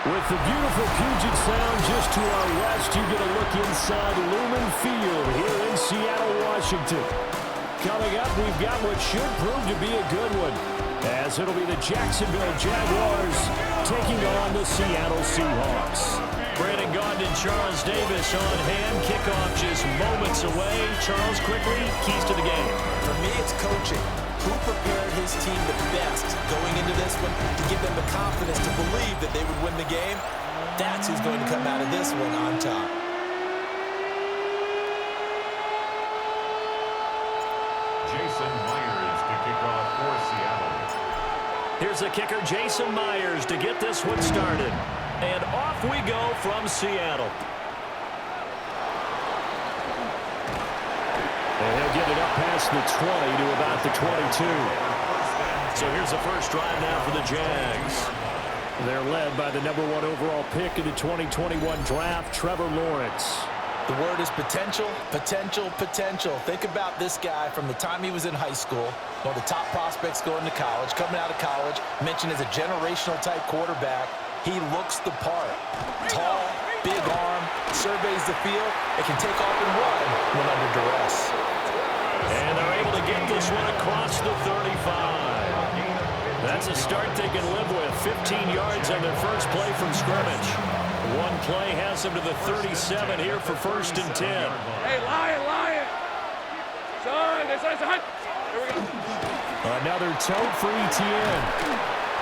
With the beautiful Puget Sound just to our west, you get a look inside Lumen Field here in Seattle, Washington. Coming up, we've got what should prove to be a good one, as it'll be the Jacksonville Jaguars taking on the Seattle Seahawks. Brandon Gaudin and Charles Davis on hand. Kickoff just moments away. Charles, quickly, keys to the game. For me, it's coaching. Who prepared his team the best going into this one to give them the confidence to believe that they would win the game? That's who's going to come out of this one on top. Jason Myers to kick off for Seattle. Here's the kicker, Jason Myers, to get this one started. And off we go from Seattle. And he'll get it up past the 20 to about the 22. So here's the first drive now for the Jags. They're led by the #1 overall pick in the 2021 draft, Trevor Lawrence. The word is potential, potential, potential. Think about this guy from the time he was in high school, one of the top prospects going to college, coming out of college, mentioned as a generational type quarterback. He looks the part. Tall, big arm, surveys the field, and can take off and run when under duress. And they're able to get this one across the 35. That's a start they can live with. 15 yards on their first play from scrimmage. One play has them to the 37 here for 1st and 10. Hey, Lion! Son, this is hot. Here we go. Another tote for ETN.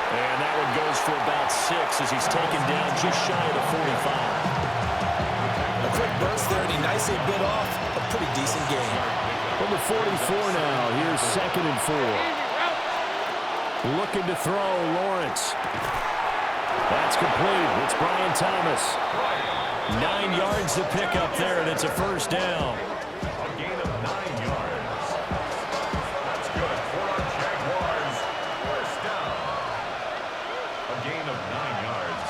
And that one goes for about 6 as he's taken down just shy of the 45. A quick burst there, and he nicely bit off a pretty decent game. From the 44 now, here's 2nd and 4. Looking to throw, Lawrence. That's complete. It's Brian Thomas. 9 yards to pick up there, and it's a first down. A gain of 9 yards. That's good for our Jaguars. First down. A gain of 9 yards.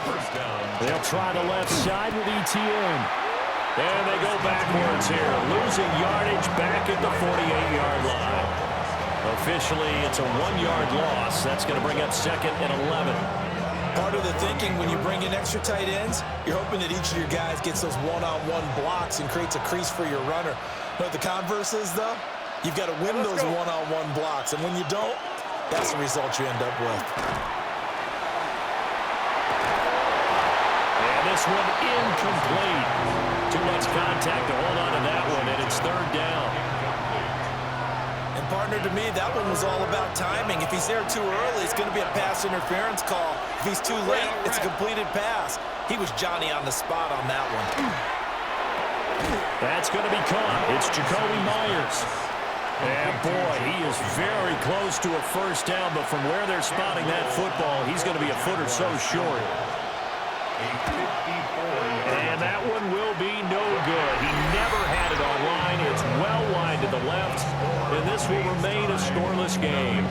First down. They'll try the left side with ETN. And they go backwards here, losing yardage back at the 48-yard line. Officially, it's a 1-yard loss. That's going to bring up 2nd and 11. Part of the thinking when you bring in extra tight ends, you're hoping that each of your guys gets those one-on-one blocks and creates a crease for your runner. But the converse is, though, you've got to win those one-on-one blocks. And when you don't, that's the result you end up with. And this one incomplete. Too much contact to hold on to that one, and it's 3rd down. And partner, to me, that one was all about timing. If he's there too early, it's going to be a pass interference call. If he's too late, it's a completed pass. He was Johnny on the spot on that one. That's going to be caught. It's Jacoby Myers. And boy, he is very close to a first down, but from where they're spotting that football, he's going to be a foot or so short. And that one will be no good. He never had it on line. It's well wide to the left, and this will remain a scoreless game.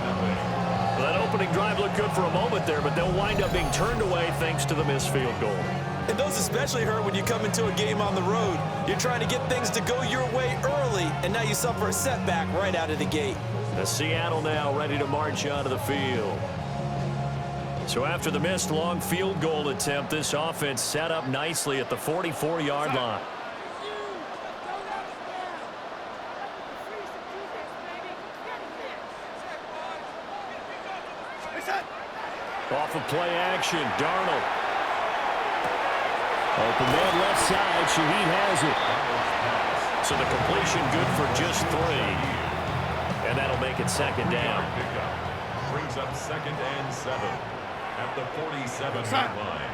That opening drive looked good for a moment there, but they'll wind up being turned away thanks to the missed field goal. And those especially hurt when you come into a game on the road. You're trying to get things to go your way early, and now you suffer a setback right out of the gate. The Seattle now ready to march onto the field. So after the missed long field goal attempt, this offense set up nicely at the 44-yard line. Off of play action, Darnold. Open man left side, Shaheed has it. So the completion good for just 3. And that'll make it 2nd down. Brings up 2nd and 7 at the 47-yard line.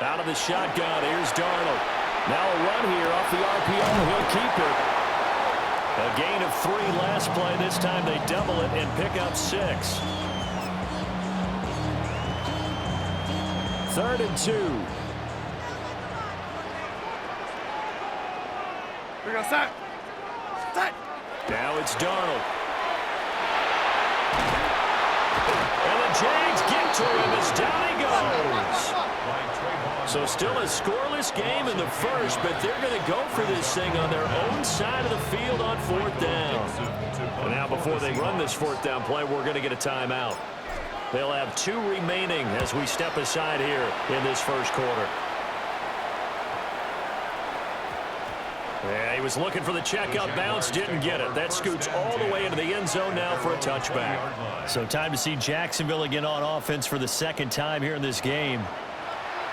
Out of the shotgun, here's Darnold. Now a run here off the RPO, he'll keep it. A gain of 3 last play. This time they double it and pick up 6. 3rd and 2. We're going to sack. Now it's Darnold. And the Jags get to him as down he goes. So still a scoreless game in the first, but they're going to go for this thing on their own side of the field on 4th down. And now before they run this 4th down play, we're going to get a timeout. They'll have 2 remaining as we step aside here in this first quarter. Yeah, he was looking for the checkout bounce, didn't get it. That scoots all the way into the end zone now for a touchback. So time to see Jacksonville again on offense for the second time here in this game.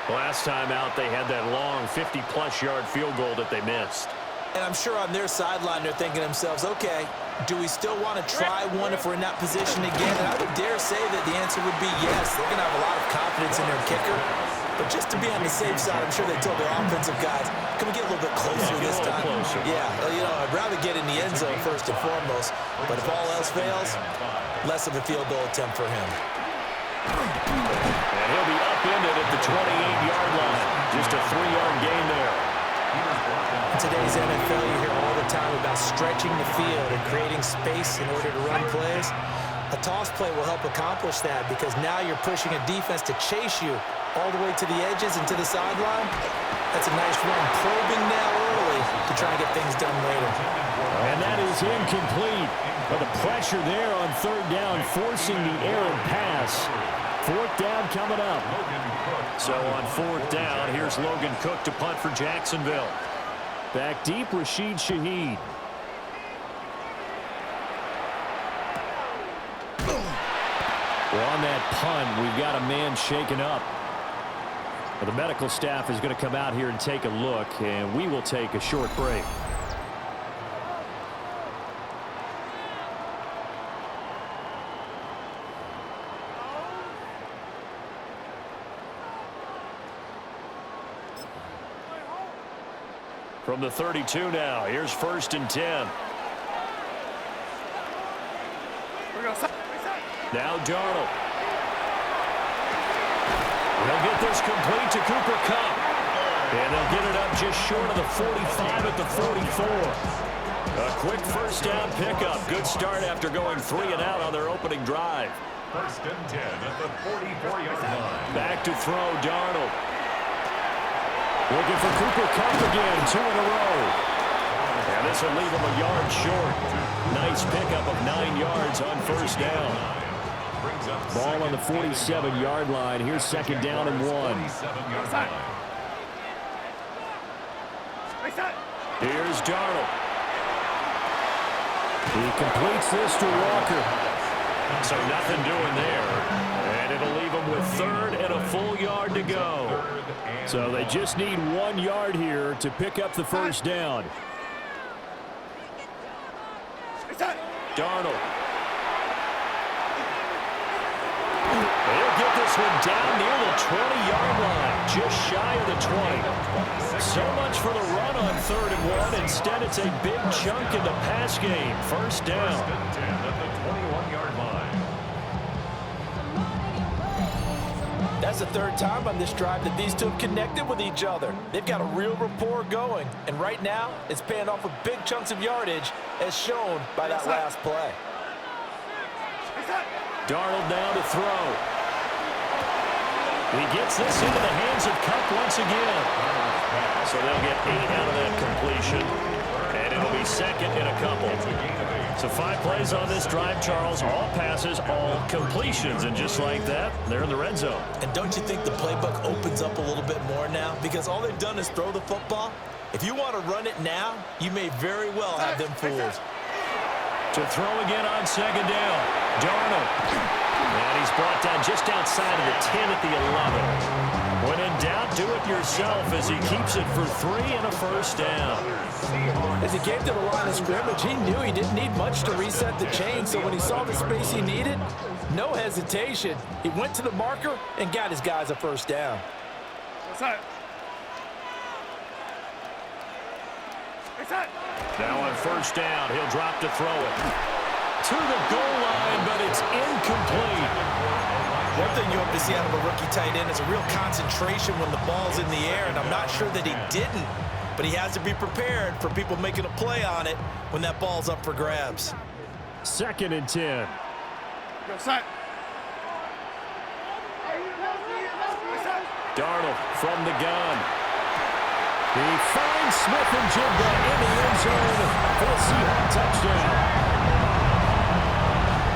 Last time out, they had that long 50-plus yard field goal that they missed. And I'm sure on their sideline they're thinking to themselves, okay, do we still want to try one if we're in that position again? And I would dare say that the answer would be yes. They're going to have a lot of confidence in their kicker. But just to be on the safe side, I'm sure they told their offensive guys, can we get a little bit closer this time? Yeah, you know, I'd rather get in the end zone first and foremost. But if all else fails, less of a field goal attempt for him. And he'll be upended at the 28-yard line. Just a 3-yard gain there. In today's NFL, you hear all the time about stretching the field and creating space in order to run plays. A toss play will help accomplish that because now you're pushing a defense to chase you all the way to the edges and to the sideline. That's a nice run, probing now early to try and get things done later. And that is incomplete. But the pressure there on 3rd down, forcing the errant pass. 4th down coming up. So on 4th down, here's Logan Cook to punt for Jacksonville. Back deep, Rashid Shaheed. Well, on that punt, we've got a man shaken up. Well, the medical staff is going to come out here and take a look, and we will take a short break. From the 32 now, here's 1st and 10. Now Darnold. They'll get this complete to Cooper Kupp. And they'll get it up just short of the 45 at the 44. A quick 1st down pickup. Good start after going 3 and out on their opening drive. 1st and 10 at the 44-yard line. Back to throw, Darnold. Looking for Cooper Kupp again, 2 in a row. And this will leave him a yard short. Nice pickup of 9 yards on 1st down. Ball on the 47-yard line. Here's 2nd down and 1. Here's Darnold. He completes this to Walker. So nothing doing there. And it'll leave him with 3rd and a full yard to go. So they just need 1 yard here to pick up the 1st down. Darnold. He'll get this one down near the 20-yard line, just shy of the 20. So much for the run on 3rd and 1. Instead, it's a big chunk in the pass game. 1st down. 1st and 10 at the 21-yard line. That's the 3rd time on this drive that these two have connected with each other. They've got a real rapport going. And right now, it's paying off with big chunks of yardage, as shown by that last play. Darnold now to throw. He gets this into the hands of Kupp once again. So they'll get 8 out of that completion. And it'll be 2nd in a couple. So 5 plays on this drive, Charles. All passes, all completions. And just like that, they're in the red zone. And don't you think the playbook opens up a little bit more now? Because all they've done is throw the football. If you want to run it now, you may very well have them fooled. To throw again on 2nd down. Darnold. And he's brought down just outside of the 10 at the 11. When in doubt, do it yourself as he keeps it for 3 and a 1st down. As he came to the line of scrimmage, he knew he didn't need much to reset the chain. So when he saw the space he needed, no hesitation. He went to the marker and got his guys a 1st down. Now on 1st down, he'll drop to throw it. To the goal line, but it's incomplete. One thing you hope to see out of a rookie tight end is a real concentration when the ball's in the air, and I'm not sure that he didn't, but he has to be prepared for people making a play on it when that ball's up for grabs. 2nd and 10. Darnold from the gun. He finds Smith and Jigba in the end zone for the Seahawks touchdown.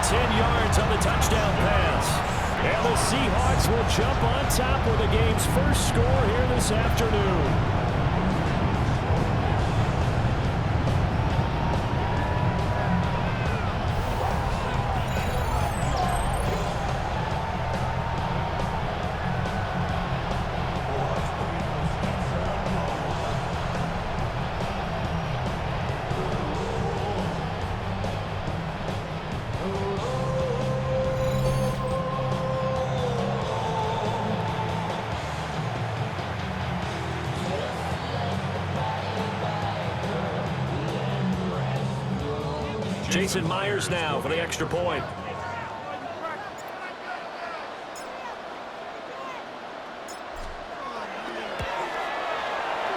10 yards on the touchdown pass. And the Seahawks will jump on top with the game's first score here this afternoon. Jason Myers now for the extra point.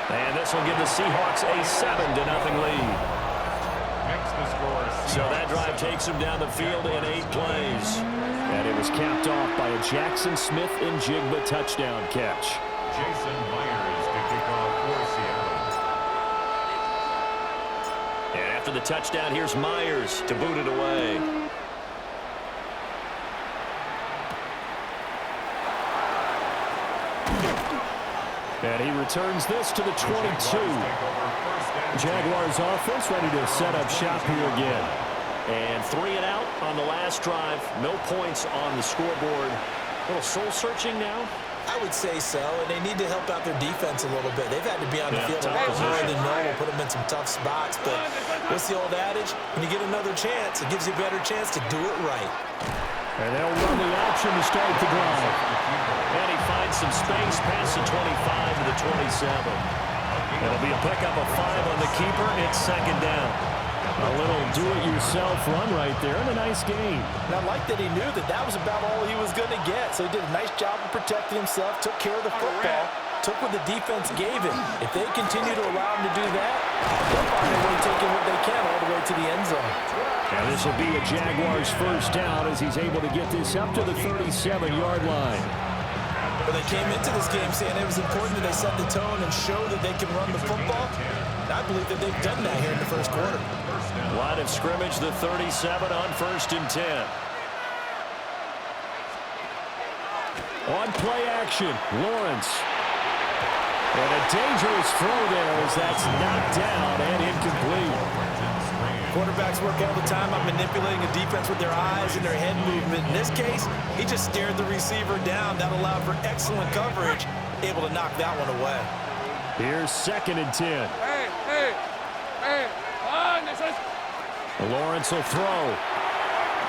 And this will give the Seahawks a 7-0 lead. Makes the score. So that drive takes them down the field in 8 plays. And it was capped off by a Jackson Smith and Jigba touchdown catch. Jason Myers to kick off for Seattle. And after the touchdown, here's Myers to boot it away. And he returns this to the 22. Jaguars offense ready to set up shop here again. And 3 and out on the last drive. No points on the scoreboard. A little soul-searching now. I would say so, and they need to help out their defense a little bit. They've had to be on the field a tough lot more position. than normal, put them in some tough spots. But what's the old adage? When you get another chance, it gives you a better chance to do it right. And they'll run the option to start the drive. And he finds some space past the 25 to the 27. It'll be a pickup of 5 on the keeper. It's second down. A little do-it-yourself run right there and a nice gain. And I like that he knew that that was about all he was going to get. So he did a nice job of protecting himself, took care of the football, took what the defense gave him. If they continue to allow him to do that, they'll find a way taking what they can all the way to the end zone. And this will be a Jaguars first down as he's able to get this up to the 37-yard line. But they came into this game saying it was important that they set the tone and show that they can run the football. And I believe that they've done that here in the first quarter. Line of scrimmage, the 37 on 1st and 10. On play action, Lawrence. And a dangerous throw there as that's knocked down and incomplete. Quarterbacks work all the time on manipulating a defense with their eyes and their head movement. In this case, he just stared the receiver down. That allowed for excellent coverage, able to knock that one away. Here's 2nd and 10. Hey, on, this is... Lawrence will throw.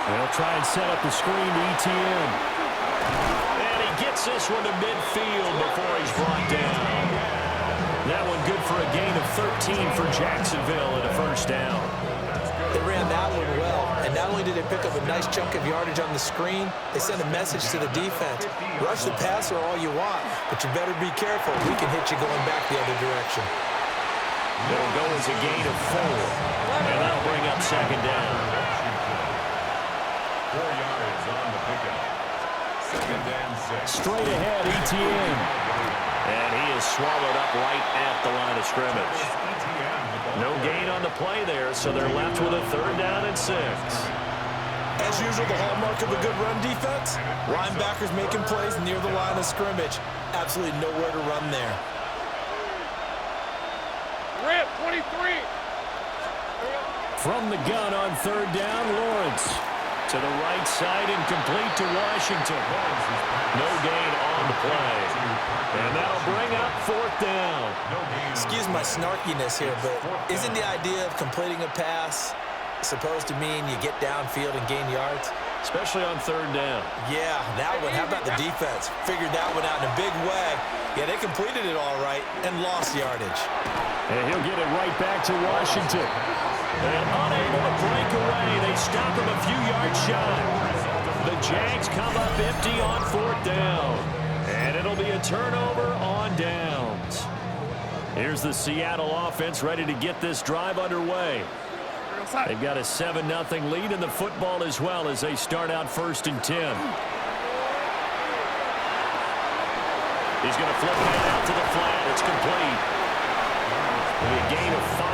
They'll try and set up the screen to ETN. And he gets this one to midfield before he's brought down. That one good for a gain of 13 for Jacksonville and a first down. They ran that one well, and not only did they pick up a nice chunk of yardage on the screen, they sent a message to the defense. Rush the passer all you want, but you better be careful. We can hit you going back the other direction. It'll go as a gain of 4, and that'll bring up second down. 4 yards on the pickup. 2nd and 6. Straight ahead, ETN. And he is swallowed up right at the line of scrimmage. No gain on the play there, so they're left with a 3rd down and 6. As usual, the hallmark of a good run defense, linebackers making plays near the line of scrimmage. Absolutely nowhere to run there. Rip, 23. From the gun on 3rd down, Lawrence. To the right side and complete to Washington. No gain on the play. And that'll bring up 4th down. Excuse my snarkiness here, but isn't the idea of completing a pass supposed to mean you get downfield and gain yards? Especially on 3rd down. Yeah, that one. How about the defense? Figured that one out in a big way. Yeah, they completed it all right and lost yardage. And he'll get it right back to Washington. And unable to break away. They stop him a few yards shy. The Jags come up empty on 4th down. And it'll be a turnover on downs. Here's the Seattle offense ready to get this drive underway. They've got a 7-0 lead in the football as well as they start out 1st and 10. He's going to flip it out to the flat. It's complete. It'll be a gain of 5.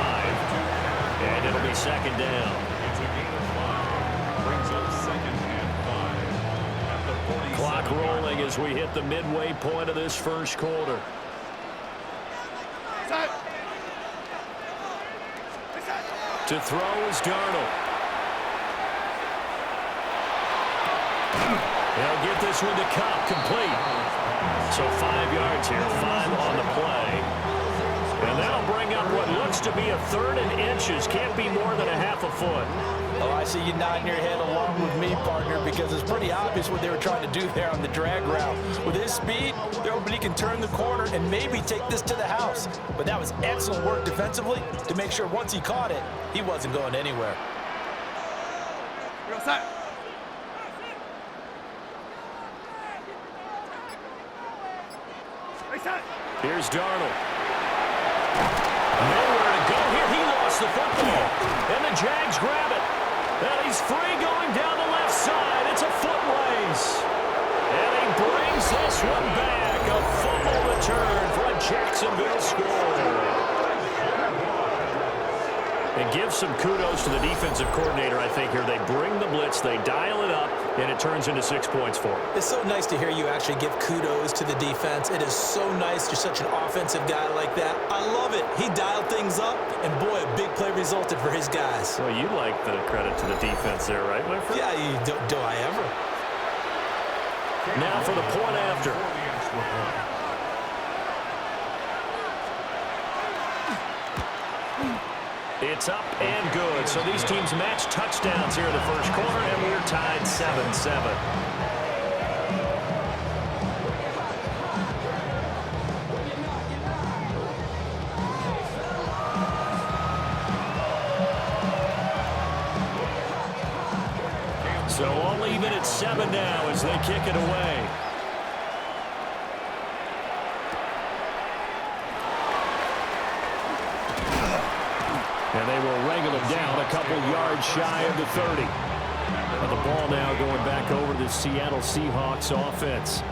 And it'll be 2nd down. It's a gain of 5. Brings up 2nd and 5. At the 47. Clock clock rolling as we hit the midway point of this first quarter. To throw is Darnold. He'll get this one to Cup, complete. So 5 yards here, 5 on the play. And that'll bring up what looks to be a 3rd and inches. Can't be more than a half a foot. Oh, I see you nodding your head along with me, partner, because it's pretty obvious what they were trying to do there on the drag route. With his speed, they're hoping he can turn the corner and maybe take this to the house. But that was excellent work defensively to make sure once he caught it, he wasn't going anywhere. Here's Darnold. Nowhere to go here. He lost the football. And the Jags grab it. And he's free going down the left side. It's a foot race. And he brings this one back. A fumble return for a Jacksonville score. And give some kudos to the defensive coordinator, I think, here. They bring the blitz, they dial it up, and it turns into 6 points for them. It's so nice to hear you actually give kudos to the defense. It is so nice. You're such an offensive guy like that. I love it. He dialed things up, and boy, a big play resulted for his guys. Well, you like the credit to the defense there, right, my friend? Yeah, do I ever? Now for the point after. It's up and good. So these teams match touchdowns here in the first quarter, and we're tied 7-7. So all even at 7 now as they kick it away. And they will wrangle him down a couple yards shy of the 30. And the ball now going back over to the Seattle Seahawks offense.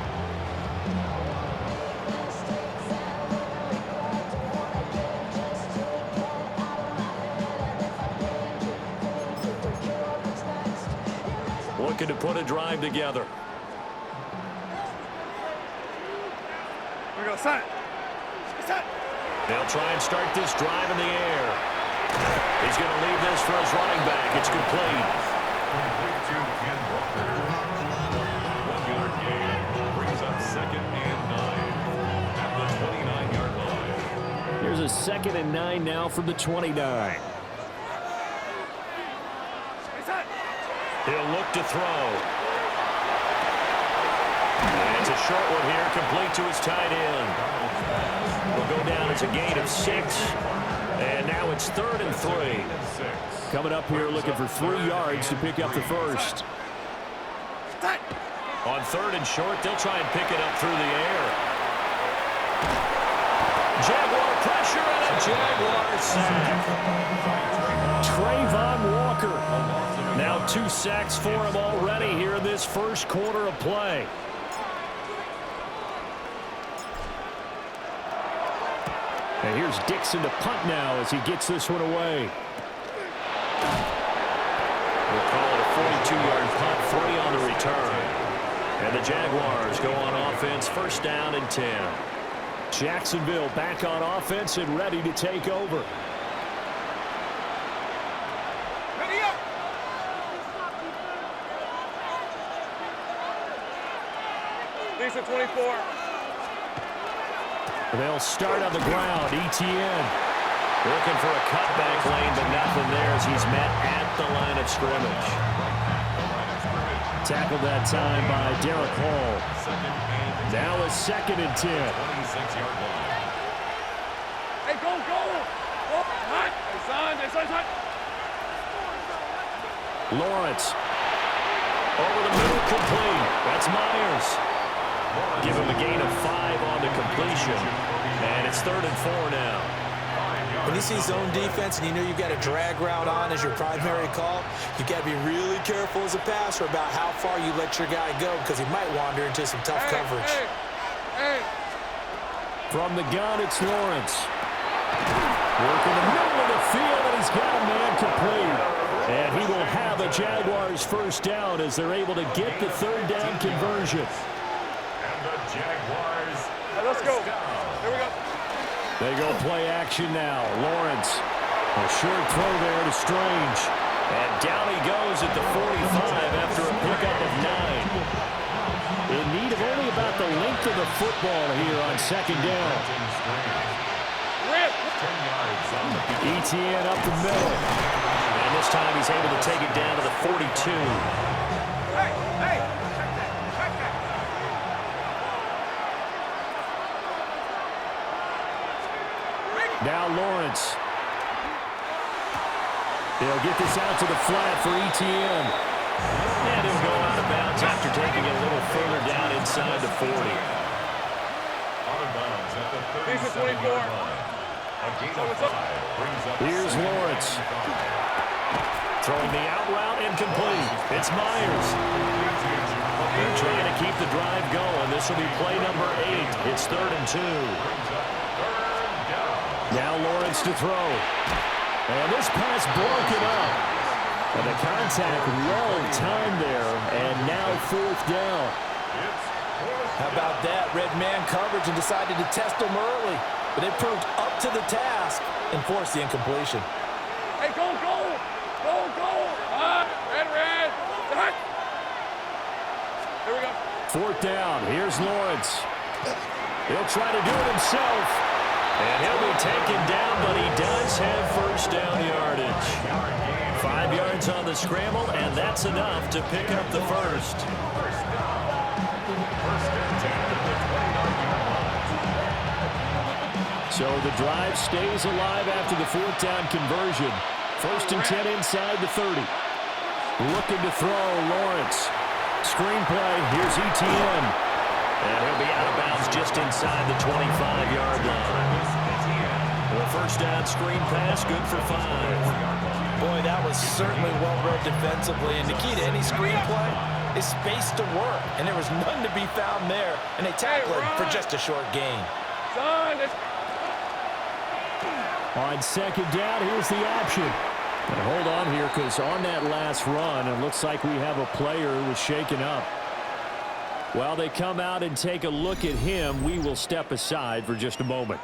Looking to put a drive together. We go, set. Set. They'll try and start this drive in the air. He's going to leave this for his running back. It's complete. Complete to Ken Walker. 1-yard gain brings up 2nd and 9 at the 29-yard line. Here's a 2nd and 9 now from the 29. He'll look to throw. And it's a short one here, complete to his tight end. Will go down as a gain of 6. And now it's 3rd and 3. Coming up here looking for 3 yards to pick up the first. On 3rd and short, they'll try and pick it up through the air. Jaguar pressure and a Jaguar sack. Trayvon Walker. Now 2 sacks for him already here in this first quarter of play. And here's Dixon to punt now as he gets this one away. We'll call it a 42-yard punt, 3 on the return. And the Jaguars go on offense, 1st down and 10. Jacksonville back on offense and ready to take over. Ready up. Decent 24. They'll start on the ground. ETN. Looking for a cutback lane, but nothing there as he's met at the line of scrimmage. Tackled that time by Derek Hall. Now a 2nd and 10. 26-yard line. Hey, go, go. Oh, hot. Hey, son, hot. Lawrence. Over the middle, complete. That's Myers. Give him a gain of 5 on the completion. And it's 3rd and 4 now. When you see zone defense and you know you've got a drag route on as your primary call, you've got to be really careful as a passer about how far you let your guy go because he might wander into some tough coverage. Hey. From the gun, it's Lawrence. Working the middle of the field, and he's got a man complete. And he will have the Jaguars 1st down as they're able to get the 3rd down conversion. Jaguars. Hey, let's go. First down. Here we go. They go play action now. Lawrence. A short throw there to Strange. And down he goes at the 45 after a pickup of 9. In need of only about the length of the football here on second down. Rip. 10 yards on the kick. ETN up the middle. And this time he's able to take it down to the 42. Hey, hey. Check that. Now Lawrence. They'll get this out to the flat for ETN. And he'll go out of bounds after taking it a little further down inside the 40. Out of bounds at the Here's the 37-yard 24. line. A gain of 5 brings up Here's second Lawrence. and Throwing the out route incomplete. It's Myers. They're trying to keep the drive going. This will be play number 8. It's 3rd and 2. Now Lawrence to throw. And this pass broken up. And the contact well timed there. And now 4th down. How about that? Red man coverage and decided to test them early. But they proved up to the task and forced the incompletion. Hey, go, go. Go, go. Red. Hut. Here we go. 4th down. Here's Lawrence. He'll try to do it himself. And he'll be taken down, but he does have first down yardage. 5 yards on the scramble, and that's enough to pick up the first. First and 10 at the 29-yard line. So the drive stays alive after the 4th down conversion. 1st and 10 inside the 30. Looking to throw, Lawrence. Screenplay, here's ETN. And he'll be out of bounds just inside the 25-yard line. The first down screen pass, good for 5. Boy, that was certainly well-read defensively. And the key to any screenplay is space to work. And there was none to be found there. And they tackled him for just a short gain. Son, let's On 2nd down, here's the option. And hold on here, because on that last run, it looks like we have a player who was shaken up. While they come out and take a look at him, we will step aside for just a moment.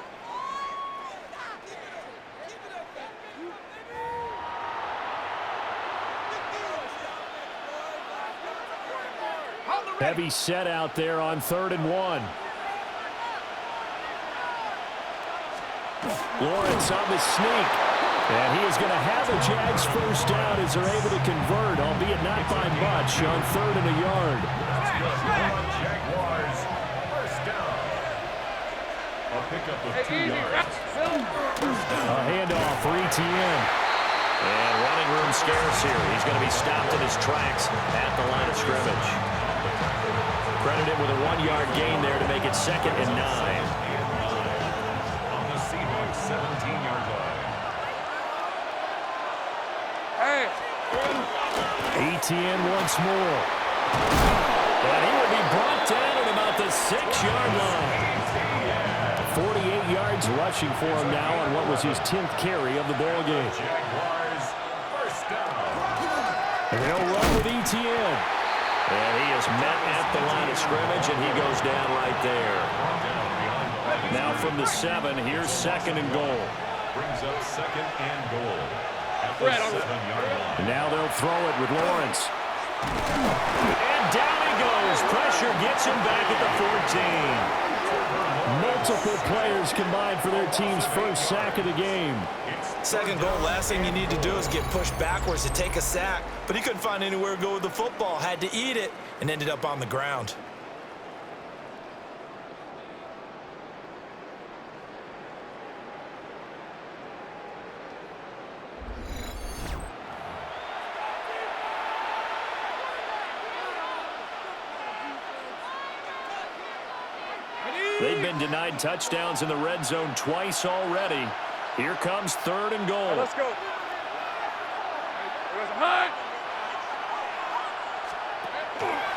Heavy set out there on 3rd and 1. Lawrence on the sneak. And he is going to have a Jags first down as they're able to convert, albeit not by much, on 3rd and a yard. Jaguars. First down. A pickup of 2 easy. yards. A handoff for ETN. And running room scarce here. He's going to be stopped in his tracks at the line of scrimmage. Credited with a 1-yard gain there to make it 2nd and 9. On the Seahawks 17-yard line. Hey. ETN once more. And he will be brought down at about the 6-yard line. 48 yards rushing for him now on what was his 10th carry of the ball game. Jaguars. First down. And they'll run with ETN. And he is met at the line of scrimmage, and he goes down right there. Now from the 7, here's 2nd and goal. Brings up 2nd and goal. At the 7-yard line. And now they'll throw it with Lawrence. And down he goes. Pressure gets him back at the 14. Multiple players combined for their team's first sack of the game. 2nd goal, last thing you need to do is get pushed backwards to take a sack. But he couldn't find anywhere to go with the football, had to eat it, and ended up on the ground. They've been denied touchdowns in the red zone twice already. Here comes 3rd and goal. Let's go. There's a hut.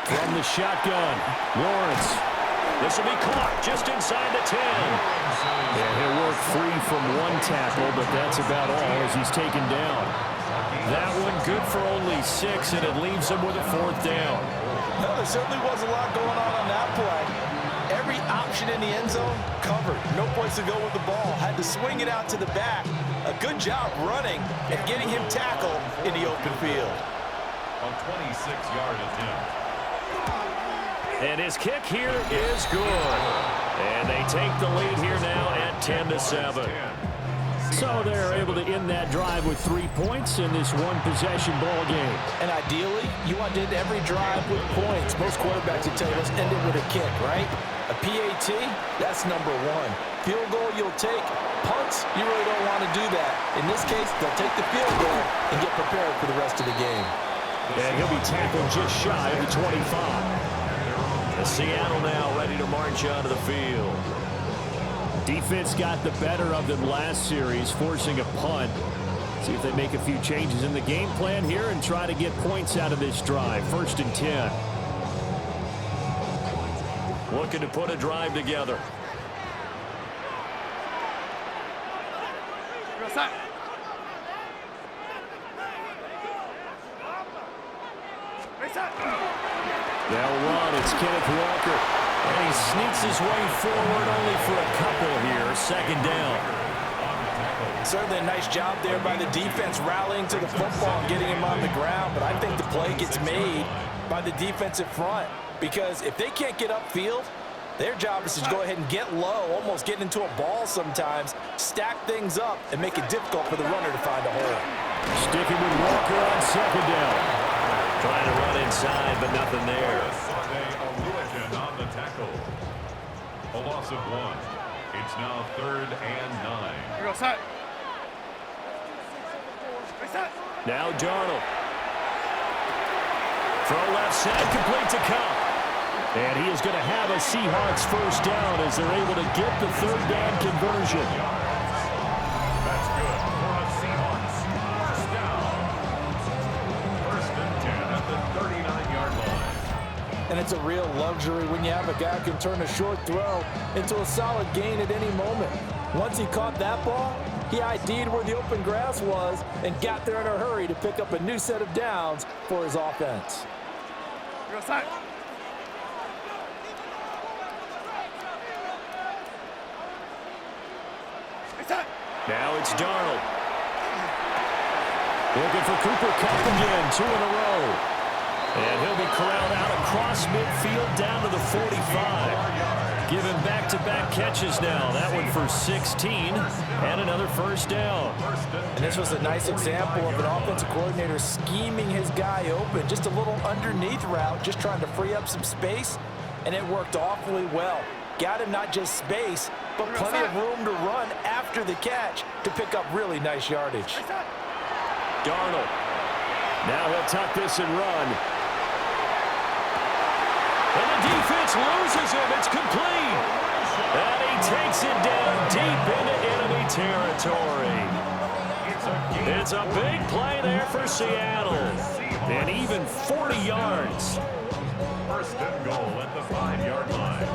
From the shotgun, Lawrence. This will be caught just inside the 10. And he'll work free from one tackle, but that's about all as he's taken down. That one good for only 6, and it leaves him with a 4th down. No, there certainly was a lot going on that play. Every option in the end zone covered. No place to go with the ball. Had to swing it out to the back. A good job running and getting him tackled in the open field. A 26-yard attempt. And his kick here is good. And they take the lead here now at 10-7. So they're able to end that drive with 3 points in this one-possession ball game. And ideally, you want to end every drive with points. Most quarterbacks would tell you, let's end it with a kick, right? A PAT, that's number one. Field goal you'll take. Punts, you really don't want to do that. In this case, they'll take the field goal and get prepared for the rest of the game. And he'll be tackled just shy of the 25. The Seattle now ready to march onto the field. Defense got the better of them last series, forcing a punt. See if they make a few changes in the game plan here and try to get points out of this drive. 1st and 10. Looking to put a drive together. They'll run. It's Kenneth Walker. And he sneaks his way forward only for a couple here. 2nd down. Certainly a nice job there by the defense rallying to the football and getting him on the ground. But I think the play gets made by the defensive front. Because if they can't get upfield, their job is to go ahead and get low, almost get into a ball sometimes, stack things up, and make it difficult for the runner to find a hole. Sticking with Walker on 2nd down. Trying to run inside, but nothing there. Lumen on the tackle. A loss of 1. It's now 3rd and 9. Here goes set. Now Darnold. Throw left side, complete to Cup. And he is going to have a Seahawks 1st down as they're able to get the 3rd down conversion. That's good for a Seahawks. 1st down. 1st and 10 at the 39-yard line. And it's a real luxury when you have a guy who can turn a short throw into a solid gain at any moment. Once he caught that ball, he ID'd where the open grass was and got there in a hurry to pick up a new set of downs for his offense. Here goes set. Now it's Darnold. Looking for Cooper Kupp again, 2 in a row. And he'll be corralled out across midfield down to the 45. Given back-to-back catches now. That one for 16 and another 1st down. And this was a nice example of an offensive coordinator scheming his guy open. Just a little underneath route, just trying to free up some space, and it worked awfully well. Got him not just space, but plenty of room to run after the catch to pick up really nice yardage. Darnold. Now he'll tuck this and run. And the defense loses him. It's complete. And he takes it down deep into enemy territory. It's a big play there for Seattle. And even 40 yards. 1st and goal at the 5-yard line.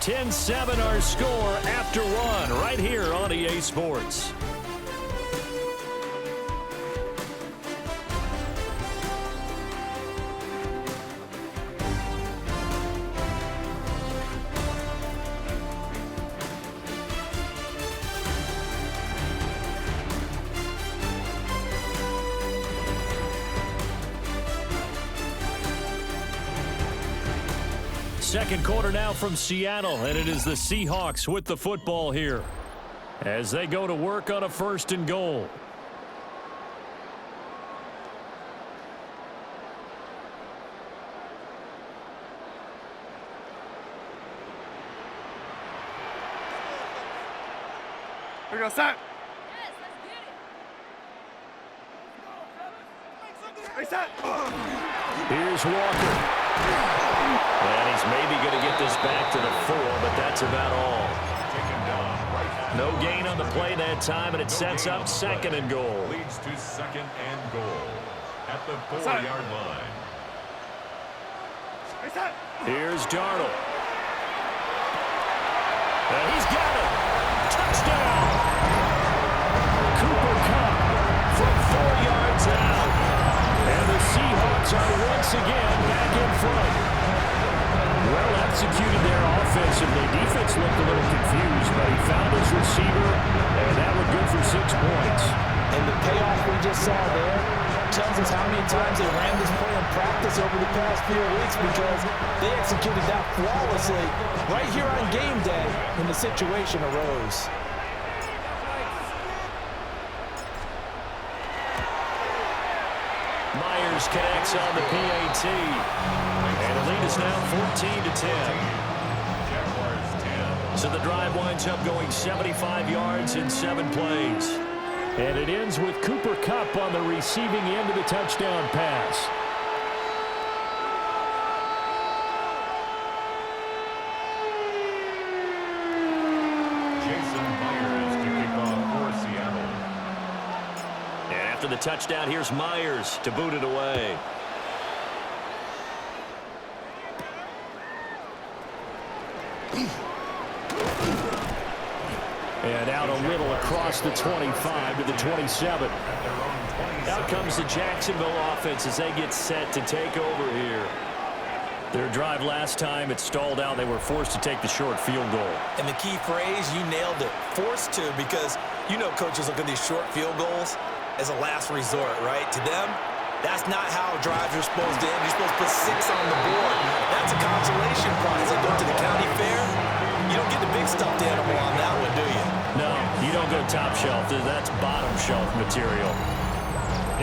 10-7 our score after 1 right here on EA Sports. Second quarter now from Seattle, and it is the Seahawks with the football here as they go to work on a 1st and goal. Here goes set. Reset. Here's Walker. And he's maybe going to get this back to the 4, but that's about all. No gain on the play that time, and it sets up 2nd and goal. Leads to 2nd and goal at the 4-yard line. Reset. Here's Darnold. And he's got it. Touchdown. Cooper Kupp from 4 yards out. And the Seahawks are once again front. Well executed there offensively. Defense looked a little confused, but he found his receiver, and that was good for 6 points. And the payoff we just saw there tells us how many times they ran this play in practice over the past few weeks, because they executed that flawlessly right here on game day when the situation arose. Myers connects on the PAT. And the lead is now 14-10. So the drive winds up going 75 yards in 7 plays. And it ends with Cooper Kupp on the receiving end of the touchdown pass. Jason Myers to kick off for Seattle. And after the touchdown, here's Myers to boot it away. And out a little across the 25 to the 27. Out comes the Jacksonville offense as they get set to take over here. Their drive last time, it stalled out. They were forced to take the short field goal. And the key phrase, you nailed it, forced to, because you know coaches look at these short field goals as a last resort, right? To them, that's not how drives are supposed to end. You're supposed to put 6 on the board. That's a consolation prize. They go to the county fair. You don't get the big stuffed animal on that one, do you? No, you don't go top shelf. That's bottom shelf material.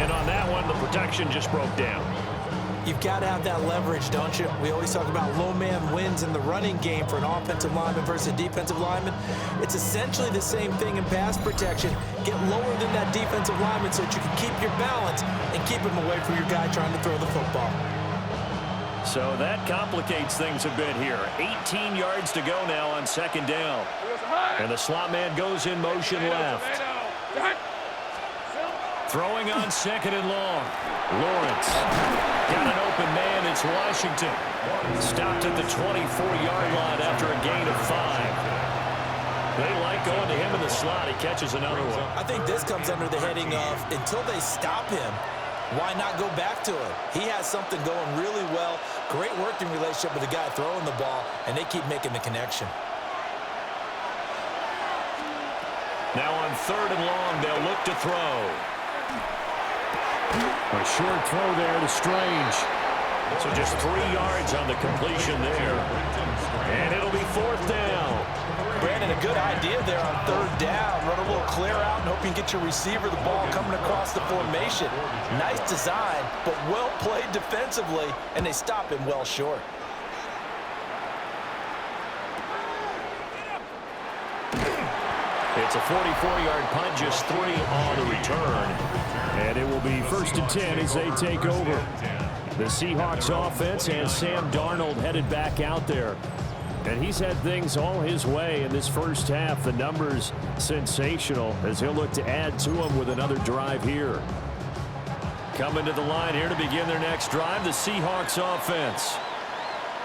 And on that one, the protection just broke down. You've got to have that leverage, don't you? We always talk about low man wins in the running game for an offensive lineman versus a defensive lineman. It's essentially the same thing in pass protection. Get lower than that defensive lineman so that you can keep your balance and keep him away from your guy trying to throw the football. So that complicates things a bit here. 18 yards to go now on 2nd down. And the slot man goes in motion left. Throwing on 2nd and long. Lawrence got an open man. It's Washington. Stopped at the 24-yard line after a gain of 5. They like going to him in the slot. He catches another one. I think this comes under the heading of, until they stop him, why not go back to him? He has something going really well. Great working relationship with the guy throwing the ball, and they keep making the connection. Now on 3rd and long, they'll look to throw. A short throw there to Strange. So just 3 yards on the completion there. And it'll be 4th down. Brandon, a good idea there on 3rd down. Run a little clear out and hope you can get your receiver the ball coming across the formation. Nice design, but well played defensively, and they stop him well short. It's a 44-yard punt, just 3 on the return. And it will be 1st and 10 as they take over. The Seahawks offense and Sam Darnold headed back out there. And he's had things all his way in this first half. The numbers sensational as he'll look to add to them with another drive here. Coming to the line here to begin their next drive, the Seahawks offense.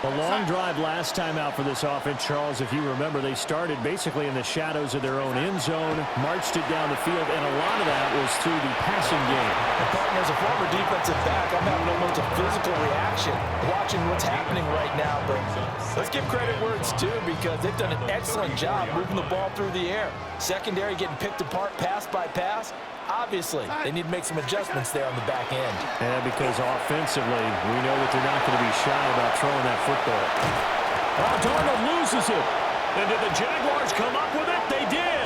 A long drive last time out for this offense, Charles. If you remember, they started basically in the shadows of their own end zone, marched it down the field, and a lot of that was through the passing game. And partner, as a former defensive back, I'm having almost a physical reaction watching what's happening right now. But let's give credit where it's due, because they've done an excellent job moving the ball through the air. Secondary getting picked apart pass by pass. Obviously, they need to make some adjustments there on the back end. And because offensively, we know that they're not going to be shy about throwing that football. Oh, Darnold loses it. And did the Jaguars come up with it? They did.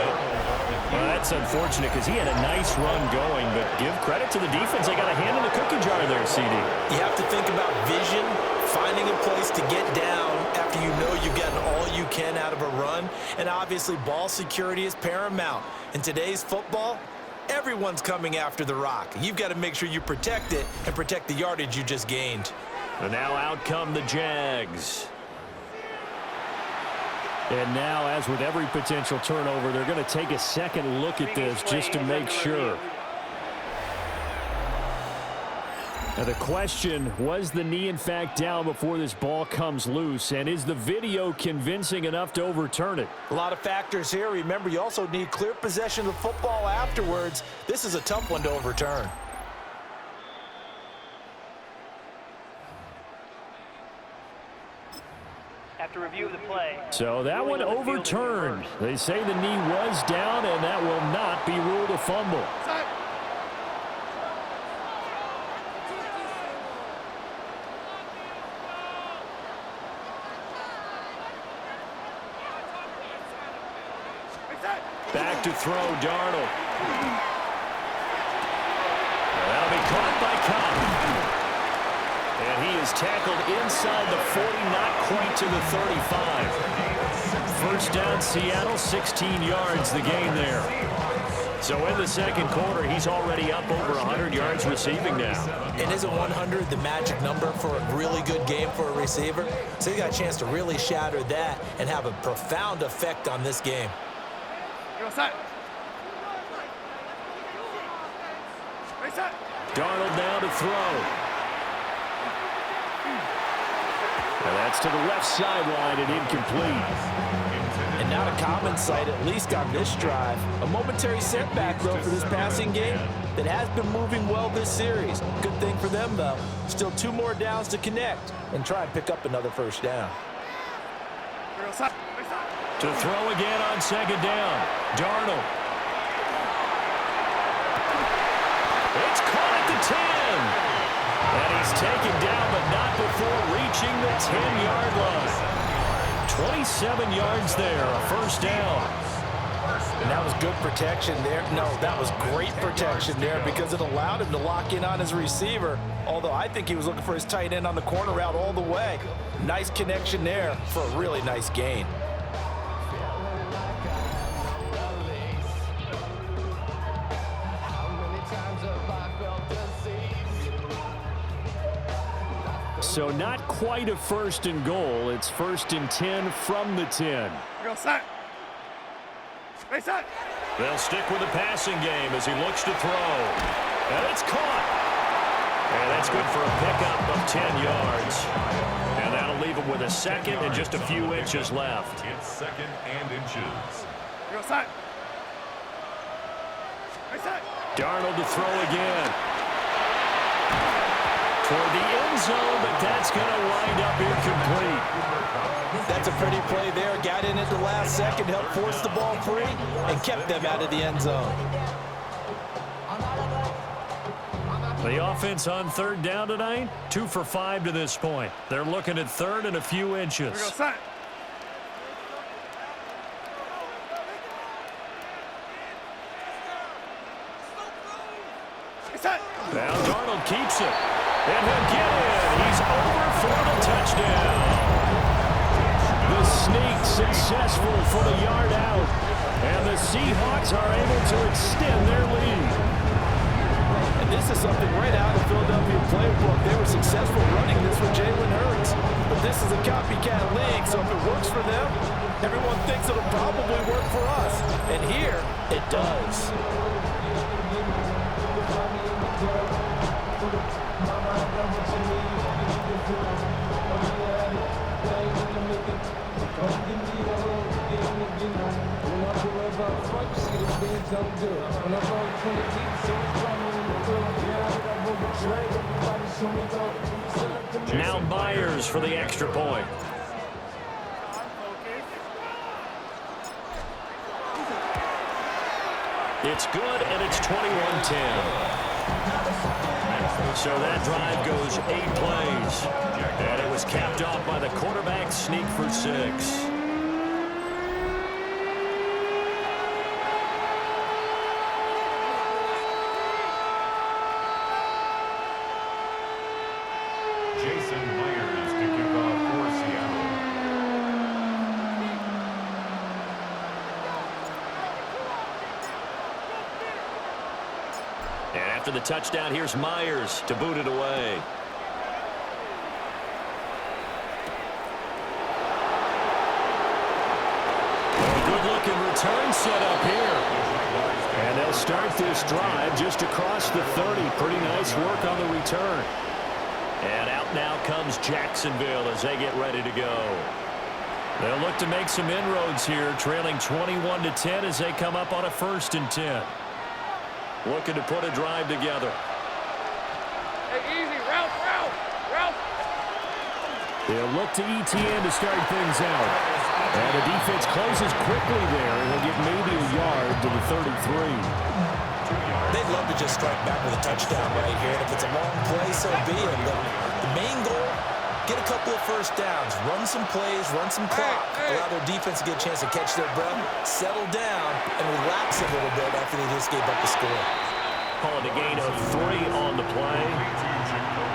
Well, that's unfortunate because he had a nice run going, but give credit to the defense. They got a hand in the cookie jar there, CD. You have to think about vision, finding a place to get down after you know you've gotten all you can out of a run. And obviously, ball security is paramount. In today's football, everyone's coming after the rock. You've got to make sure you protect it and protect the yardage you just gained. And now out come the Jags. And now, as with every potential turnover, they're going to take a second look at this just to make sure. Now the question, was the knee in fact down before this ball comes loose? And is the video convincing enough to overturn it? A lot of factors here. Remember, you also need clear possession of the football afterwards. This is a tough one to overturn. after review of the play. So that one overturned. They say the knee was down, and that will not be ruled a fumble. Back to throw, Darnold. That'll be caught by Cobb. And he is tackled inside the 40, not quite to the 35. First down, Seattle, 16 yards the gain there. So in the second quarter, he's already up over 100 yards receiving now. And isn't 100 the magic number for a really good game for a receiver? So he got a chance to really shatter that and have a profound effect on this game. Darnold now to throw. And that's to the left sideline and incomplete. And not a common sight, at least on this drive. A momentary setback, though, for this passing game that has been moving well this series. Good thing for them, though. Still 2 more downs to connect and try and pick up another first down. To throw again on second down. Darnold. It's caught at the 10. And he's taken down, but not before reaching the 10-yard line. 27 yards there, a first down. And that was good protection there. No, that was great protection there because it allowed him to lock in on his receiver, although I think he was looking for his tight end on the corner route all the way. Nice connection there for a really nice gain. So not quite a first and goal. It's first and 10 from the 10. They'll stick with the passing game as he looks to throw. And it's caught. And that's good for a pickup of 10 yards. And that'll leave him with a second and just a few inches left. It's second and inches. Darnold to throw again. Toward the end zone, but that's going to wind up incomplete. That's a pretty play there. Got in at the last second, helped force the ball free, and kept them out of the end zone. The offense on third down tonight, 2 for 5 to this point. They're looking at third and a few inches. Now Darnold keeps it. And he'll get in. He's over for the touchdown. The sneak successful for the yard out. And the Seahawks are able to extend their lead. And this is something right out of the Philadelphia playbook. They were successful running this with Jalen Hurts. But this is a copycat league, so if it works for them, everyone thinks it'll probably work for us. And here, it does. Now Myers for the extra point. It's good, and it's 21-10. So that drive goes 8 plays. And it was capped off by the quarterback sneak for 6. After the touchdown, here's Myers to boot it away. Good-looking return set up here. And they'll start this drive just across the 30. Pretty nice work on the return. And out now comes Jacksonville as they get ready to go. They'll look to make some inroads here, trailing 21-10 as they come up on a 1st and 10. Looking to put a drive together. Hey, easy. Ralph. They'll look to ETN to start things out. And the defense closes quickly there, and he'll get maybe a yard to the 33. They'd love to just strike back with a touchdown right here. And if it's a long play, so be it. The main goal, get a couple of first downs, run some plays, run some clock, allow their defense to get a chance to catch their breath, settle down, and relax a little bit after they just gave up the score. Calling a gain of 3 on the play.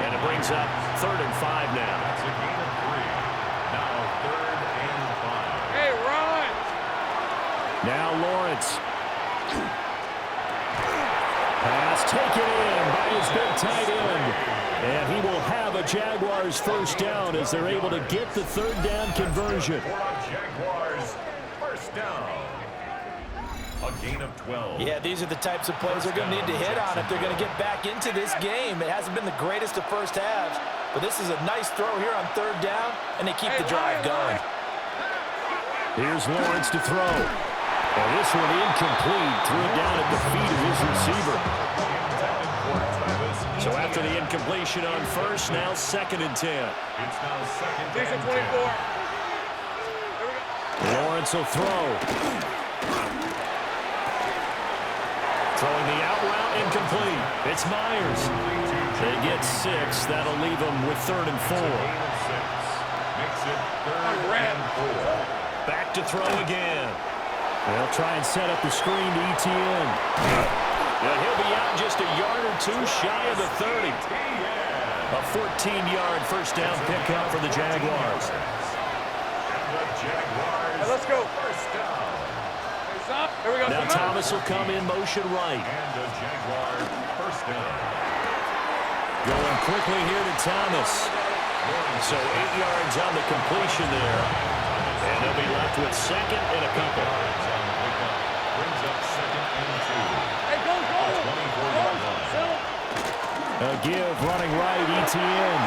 And it brings up 3rd and 5 now. That's a gain of 3. Now 3rd and 5. Hey, run! Now Lawrence. Pass taken in by his big tight end. And he will have a Jaguars first down as they're able to get the 3rd down conversion. For our Jaguars, first down. A gain of 12. Yeah, these are the types of plays they're going to need to hit on if they're going to get back into this game. It hasn't been the greatest of first halves, but this is a nice throw here on 3rd down, and they keep the drive going. Here's Lawrence to throw. And this one incomplete. Threw it down at the feet of his receiver. So after the incompletion on first, now 2nd and 10. It's now 2nd These and are 24. 10. Lawrence will throw. Throwing the out route incomplete. It's Myers. They get 6. That'll leave them with 3rd and 4. Makes it 3rd and 4. Back to throw again. They'll try and set up the screen to ETN. And he'll be out just a yard or 2 shy of the 30. A 14-yard first down pickup for the Jaguars. Hey, let's go. First down. Hey, stop. Here we go. Now Come on. Thomas will come in motion right. And the Jaguars first down. Going quickly here to Thomas. So 8 yards on the completion there. And they'll be left with 2nd and a couple. Brings up 2nd and 2. Hey, go, go. 24-yard line. A give running right, ETN.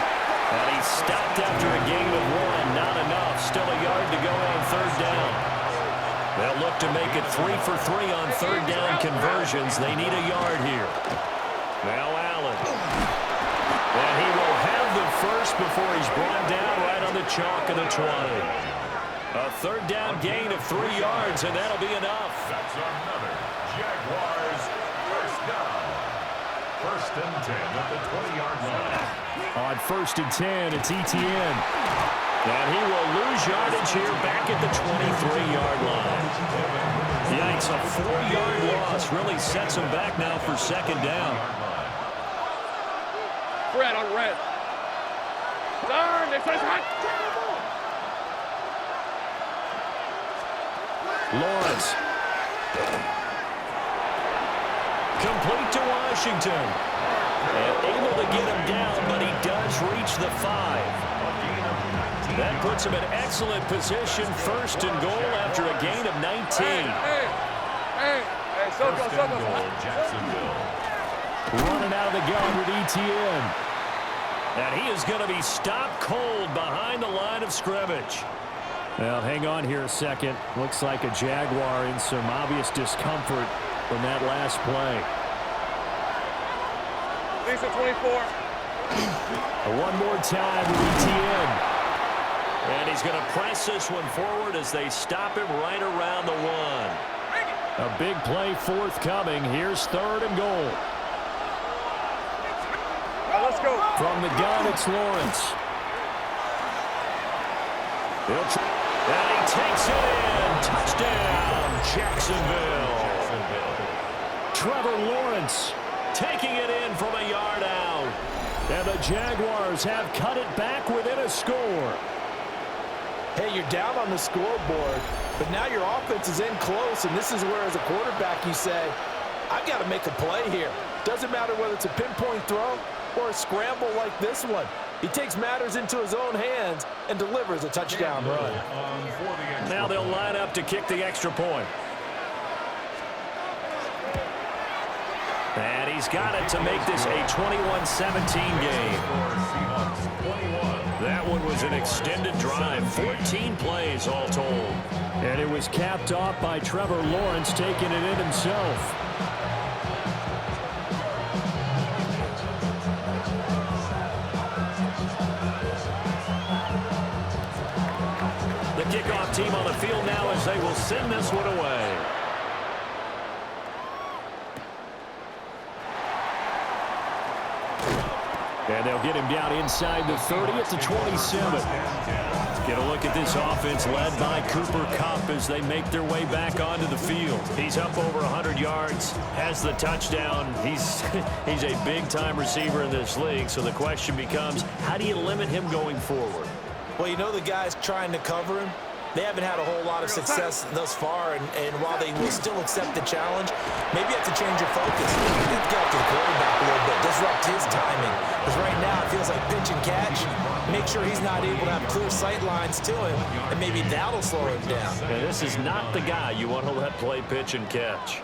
And he's stopped after a gain of 1. Not enough. Still a yard to go on 3rd down. They'll look to make it 3 for 3 on 3rd down conversions. They need a yard here. Now Allen. And he will have the first before he's brought down right on the chalk of the 20. A 3rd down gain of 3 yards, and that'll be enough. That's another Jaguars first down. 1st and 10 at the 20-yard line. On 1st and 10, it's ETN. And he will lose yardage here back at the 23-yard line. Yikes, a 4-yard loss really sets him back now for 2nd down. Red on red. Darn, they says hot. Lawrence. Complete to Washington. And able to get him down, but he does reach the 5. That puts him in excellent position, 1st and goal after a gain of 19. Hey, so go, First so and go. goal, Jacksonville. Running out of the gun with ETN. And he is going to be stopped cold behind the line of scrimmage. Well, hang on here a second. Looks like a Jaguar in some obvious discomfort from that last play. These are 24. One more time with ETN. And he's going to press this one forward as they stop him right around the 1. A big play forthcoming. Here's 3rd and goal. Let's go. From the gun, it's Lawrence. And he takes it in. Touchdown, Jacksonville. Trevor Lawrence Taking it in from a yard out. And the Jaguars have cut it back within a score. Hey, you're down on the scoreboard, but now your offense is in close, and this is where, as a quarterback, you say, I've got to make a play here. Doesn't matter whether it's a pinpoint throw or a scramble like this one. He takes matters into his own hands and delivers a touchdown run. Now they'll line up to kick the extra point. And he's got it to make this a 21-17 game. That one was an extended drive, 14 plays all told. And it was capped off by Trevor Lawrence taking it in himself. punt team on the field now as they will send this one away. And they'll get him down inside the 30 at the 27. Get a look at this offense led by Cooper Kupp as they make their way back onto the field. He's up over 100 yards, has the touchdown. He's a big-time receiver in this league, so the question becomes, how do you limit him going forward? Well, you know the guys trying to cover him. They haven't had a whole lot of success thus far, and while they will still accept the challenge, maybe you have to change your focus. You have to get up to the quarterback a little bit, disrupt his timing. Because right now it feels like pitch and catch. Make sure he's not able to have clear sight lines to him, and maybe that'll slow him down. And this is not the guy you want to let play pitch and catch.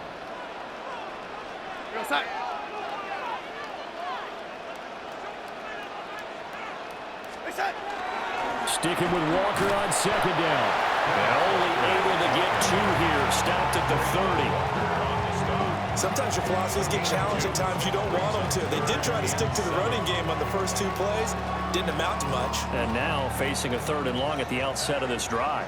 Sticking with Walker on second down. And only able to get 2 here. Stopped at the 30. Sometimes your philosophies get challenged at times you don't want them to. They did try to stick to the running game on the first 2 plays. Didn't amount to much. And now facing a 3rd and long at the outset of this drive.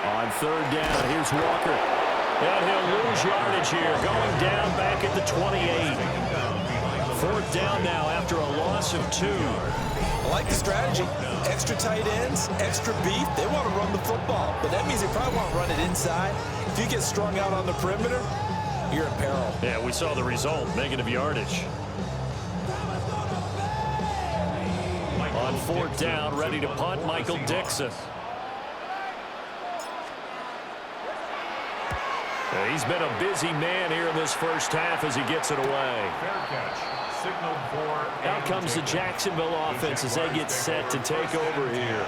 On 3rd down, here's Walker. And he'll lose yardage here, going down back at the 28. 4th down now after a loss of 2. I like the strategy. Extra tight ends, extra beef. They want to run the football, but that means they probably want to run it inside. If you get strung out on the perimeter, you're in peril. Yeah, we saw the result, negative yardage. On 4th down, ready to punt, Michael Dixon. He's been a busy man here in this first half as he gets it away. Fair catch. Signaled for. Out comes the Jacksonville offense as they get set to take over here.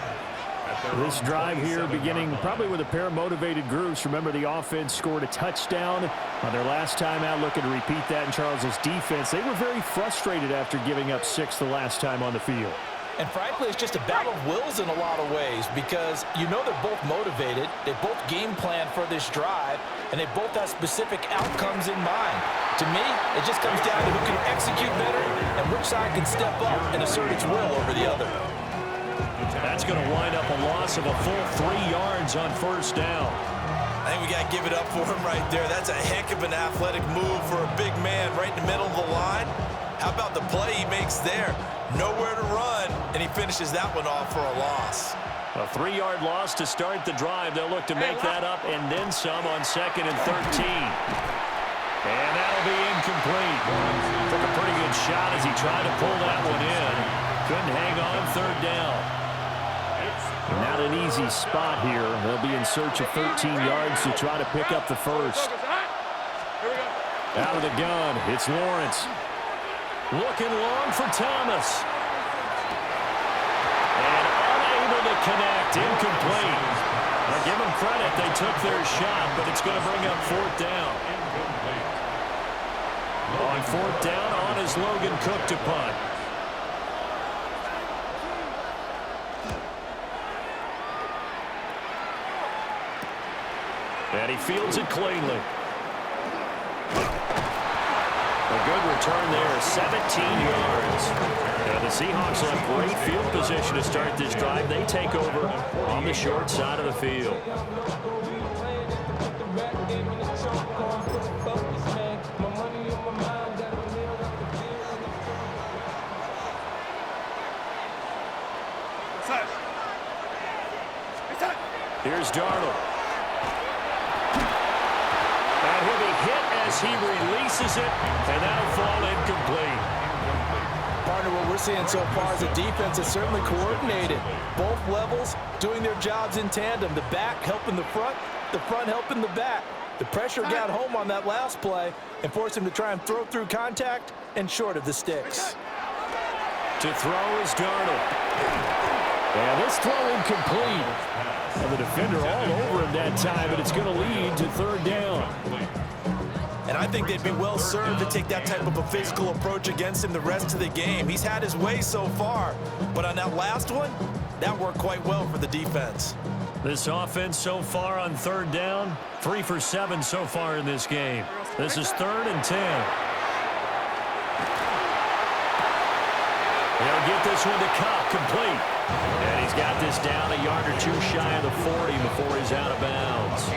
This drive here beginning probably with a pair of motivated groups. Remember, the offense scored a touchdown on their last time out, looking to repeat that in Charles's defense. They were very frustrated after giving up 6 the last time on the field. And frankly, it's just a battle of wills in a lot of ways because you know they're both motivated, they both game plan for this drive, and they both have specific outcomes in mind. To me, it just comes down to who can execute better and which side can step up and assert its will over the other. That's going to wind up a loss of a full 3 yards on 1st down. I think we got to give it up for him right there. That's a heck of an athletic move for a big man right in the middle of the line. How about the play he makes there? Nowhere to run, and he finishes that one off for a loss. A 3-yard loss to start the drive. They'll look to make that up and then some on 2nd and 13. And that'll be incomplete. Took a pretty good shot as he tried to pull that one in. Couldn't hang on 3rd down. Not an easy spot here. They'll be in search of 13 yards to try to pick up the first. Out of the gun, it's Lawrence. Looking long for Thomas. And unable to connect. Incomplete. Now give them credit. They took their shot, but it's going to bring up 4th down. On 4th down, on is Logan Cook to punt. And he fields it cleanly. A good return there, 17 yards. And the Seahawks will have great field position to start this drive. They take over on the short side of the field. Here's Darnold. And he'll be hit as he releases it, and that'll fall incomplete. Partner, what we're seeing so far is the defense is certainly coordinated. Both levels doing their jobs in tandem. The back helping the front helping the back. The pressure got home on that last play and forced him to try and throw through contact and short of the sticks. To throw is Darnold. And this throw incomplete. And the defender all over him that time, but it's going to lead to 3rd down. And I think they'd be well served to take that type of a physical approach against him the rest of the game. He's had his way so far, but on that last one, that worked quite well for the defense. This offense so far on 3rd down, 3 for 7 so far in this game. This is 3rd and 10. He'll get this one to Cup, complete. And he's got this down a yard or two shy of the 40 before he's out of bounds.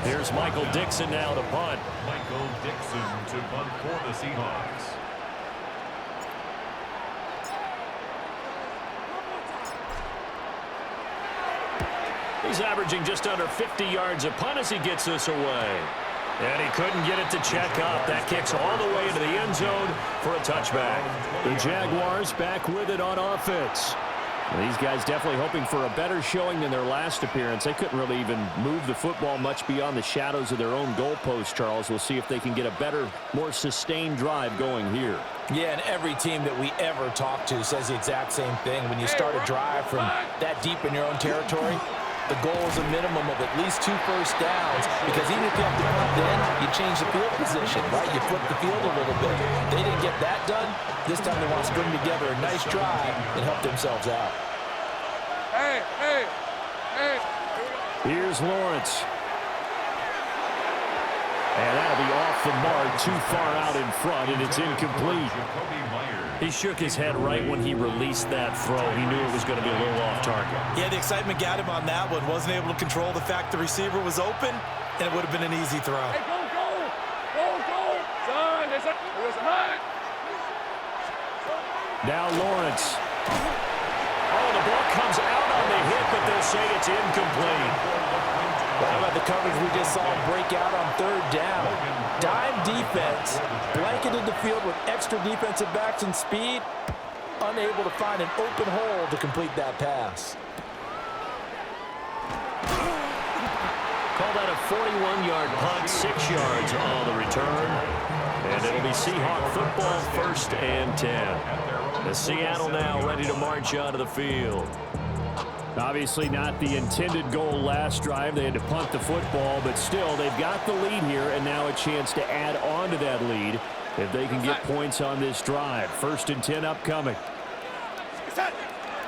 Here's Michael Dixon now to punt. Michael Dixon to punt for the Seahawks. He's averaging just under 50 yards a punt as he gets this away. And he couldn't get it to check up. That kicks all the way into the end zone for a touchback. The Jaguars back with it on offense. These guys definitely hoping for a better showing than their last appearance. They couldn't really even move the football much beyond the shadows of their own goalpost, Charles. We'll see if they can get a better, more sustained drive going here. Yeah, and every team that we ever talk to says the exact same thing. When you start a drive from that deep in your own territory, the goal is a minimum of at least 2 first downs, because even if you have to punt then, you change the field position, right? You flip the field a little bit. They didn't get that done. This time they want to string together a nice drive and help themselves out. Hey, hey, hey. Here's Lawrence. And that'll be off the mark, too far out in front, and it's incomplete. He shook his head right when he released that throw. He knew it was going to be a little off target. Yeah, the excitement got him on that one. Wasn't able to control the fact the receiver was open, and it would have been an easy throw. Hey, go, go. Go, go. Son, there's a hunt. Now Lawrence. Oh, the ball comes out on the hit, but they'll say it's incomplete. How about the coverage we just saw break out on 3rd down? Dime defense, blanketed the field with extra defensive backs and speed, unable to find an open hole to complete that pass. Call that a 41-yard punt, 6 yards on the return. And it'll be Seahawk football, 1st and 10. The Seattle now ready to march onto the field. Obviously not the intended goal last drive. They had to punt the football, but still, they've got the lead here, and now a chance to add on to that lead if they can get points on this drive. 1st and 10 upcoming.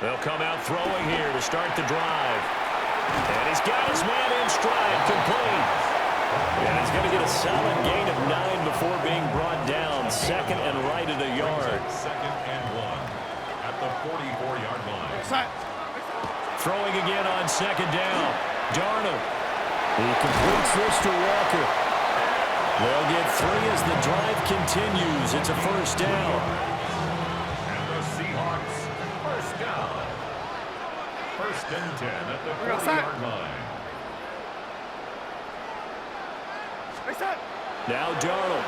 They'll come out throwing here to start the drive. And he's got his man in stride, complete. And he's going to get a solid gain of 9 before being brought down. 2nd and right at a yard. 2nd and 1 at the 44-yard line. Throwing again on 2nd down. Darnold. He completes this to Walker. They'll get 3 as the drive continues. It's a 1st down. And the Seahawks, 1st down. 1st and 10 at the 40-yard line. Now Darnold.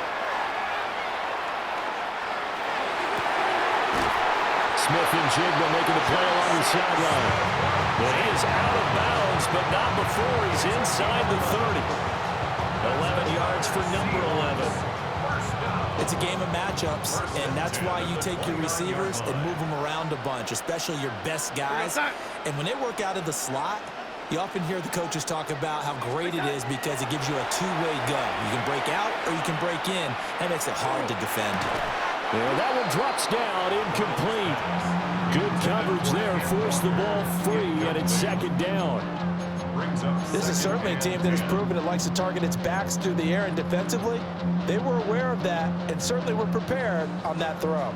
Smith and Jigba making the play along the sideline. Well, he is out of bounds, but not before he's inside the 30. 11 yards for number 11. It's a game of matchups, and that's why you take your receivers and move them around a bunch, especially your best guys. And when they work out of the slot, you often hear the coaches talk about how great it is because it gives you a two-way go. You can break out or you can break in. That makes it hard to defend. Yeah, that one drops down, incomplete. Good coverage there, forced the ball free, and it's 2nd down. This is certainly a team that has proven it likes to target its backs through the air, and defensively, they were aware of that and certainly were prepared on that throw.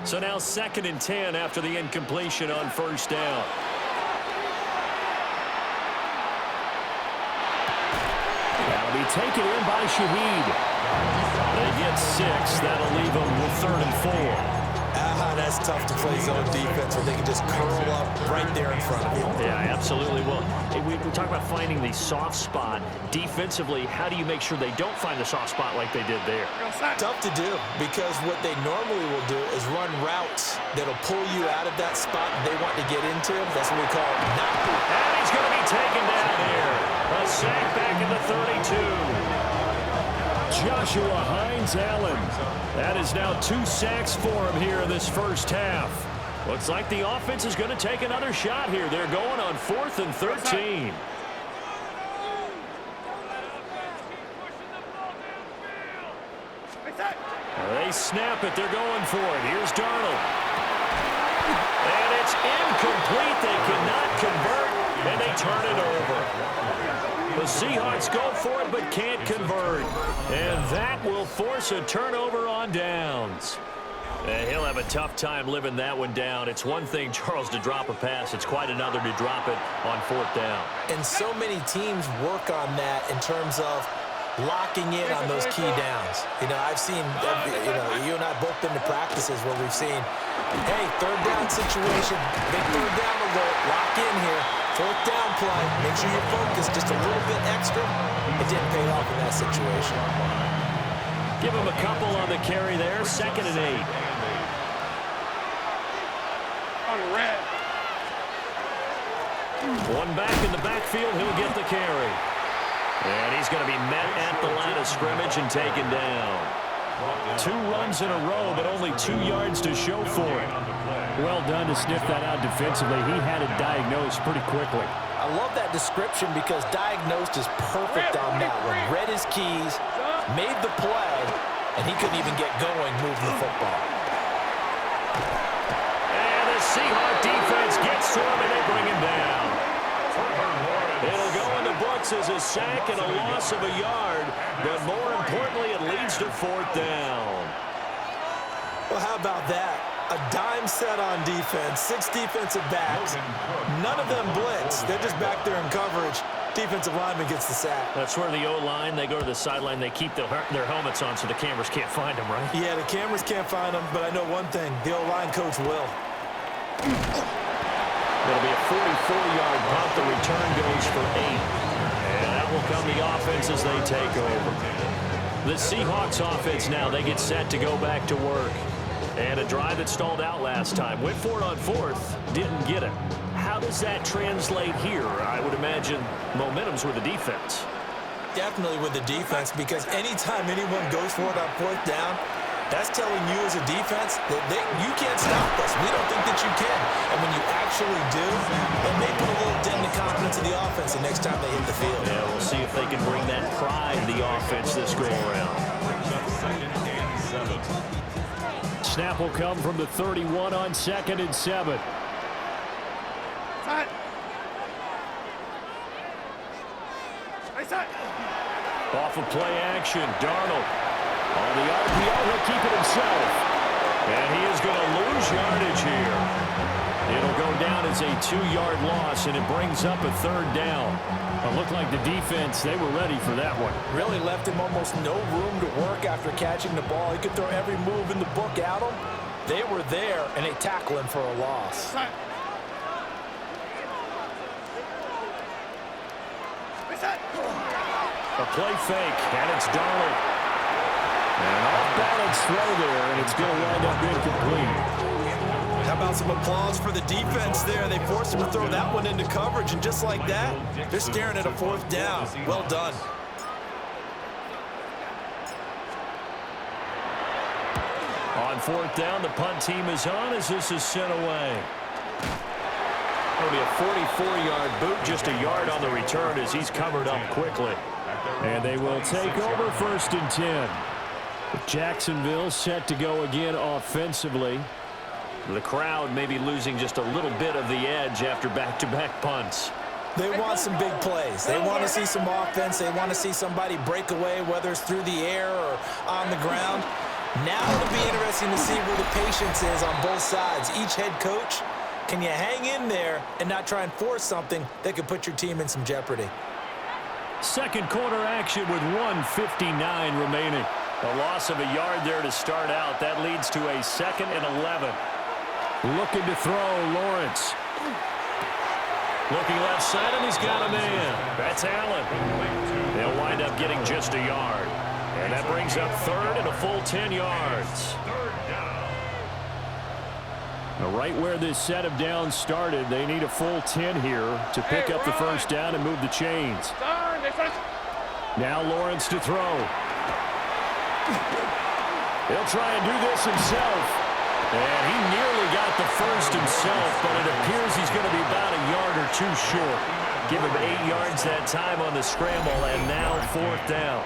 So now 2nd and 10 after the incompletion on 1st down. That'll be taken in by Shaheed. They get 6. That'll leave them with 3rd and 4. That's tough to play zone defense where they can just curl up right there in front of you. Yeah, absolutely. Well, we talk about finding the soft spot. Defensively, how do you make sure they don't find the soft spot like they did there? Tough to do, because what they normally will do is run routes that'll pull you out of that spot they want to get into. That's what we call knock. And he's going to be taken down here. A sack back in the 32. Joshua Hines-Allen. That is now 2 sacks for him here in this 1st half. Looks like the offense is going to take another shot here. They're going on 4th and 13. They snap it. They're going for it. Here's Darnold. And it's incomplete. They cannot convert, and they turn it over. The Seahawks go for it but can't convert. And that will force a turnover on downs. And he'll have a tough time living that one down. It's one thing, Charles, to drop a pass. It's quite another to drop it on 4th down. And so many teams work on that in terms of locking in on those key downs. You know, I've seen, you and I both been to practices where we've seen, hey, 3rd down situation, big 3rd down alert, lock in here, 4th down play, make sure you're focused just a little bit extra. It didn't pay off in that situation. Give him a couple on the carry there, 2nd and 8. Red. One back in the backfield, he'll get the carry. And he's going to be met at the line of scrimmage and taken down. 2 runs in a row, but only 2 yards to show for it. Well done to sniff that out defensively. He had it diagnosed pretty quickly. I love that description because diagnosed is perfect on that one. Read his keys, made the play, and he couldn't even get going moving the football. And the Seahawks defense gets to him, and they bring him down. It'll go in the books as a sack and a loss of a yard, but more importantly, it leads to 4th down. Well, how about that? A dime set on defense, 6 defensive backs. None of them blitz. They're just back there in coverage. Defensive lineman gets the sack. That's where the O-line, they go to the sideline, they keep their helmets on so the cameras can't find them, right? Yeah, the cameras can't find them, but I know one thing. The O-line coach will. It'll be a 44-yard punt. The return goes for 8. And that will come the offense as they take over. The Seahawks offense now, they get set to go back to work. And a drive that stalled out last time. Went for it on 4th, didn't get it. How does that translate here? I would imagine momentum's with the defense. Definitely with the defense, because anytime anyone goes for it on 4th down, that's telling you as a defense that you can't stop us. We don't think that you can. And when you actually do, it may put a little dent in the confidence of the offense the next time they hit the field. Yeah, we'll see if they can bring that pride to the offense this go-around. 2nd and 7. Snap will come from the 31 on 2nd and 7. Off of play action, Darnold. On the RPO, he'll keep it himself. And he is going to lose yardage here. It'll go down as a 2-yard loss, and it brings up a 3rd down. It looked like the defense, they were ready for that one. Really left him almost no room to work after catching the ball. He could throw every move in the book at him. They were there, and they tackle him for a loss. A play fake, and it's Darnold. And off-balance throw there, and it's going to wind up incomplete. How about some applause for the defense there? They forced him to throw that one into coverage, and just like that, they're staring at a 4th down. Well done. On 4th down, the punt team is on as this is sent away. It'll be a 44-yard boot, just a yard on the return as he's covered up quickly. And they will take over 1st and 10. Jacksonville set to go again offensively. The crowd may be losing just a little bit of the edge after back-to-back punts. They want some big plays. They want to see some offense. They want to see somebody break away, whether it's through the air or on the ground. Now it'll be interesting to see where the patience is on both sides. Each head coach, can you hang in there and not try and force something that could put your team in some jeopardy? Second quarter action with 1:59 remaining. A loss of a yard there to start out. That leads to a 2nd and 11. Looking to throw, Lawrence. Looking left side, and he's got a man. That's Allen. They'll wind up getting just a yard. And that brings up 3rd and a full 10 yards. Now, right where this set of downs started, they need a full 10 here to pick up the 1st down and move the chains. Now Lawrence to throw. He'll try and do this himself. And he nearly got the 1st himself, but it appears he's going to be about a yard or 2 short. Give him 8 yards that time on the scramble, and now 4th down.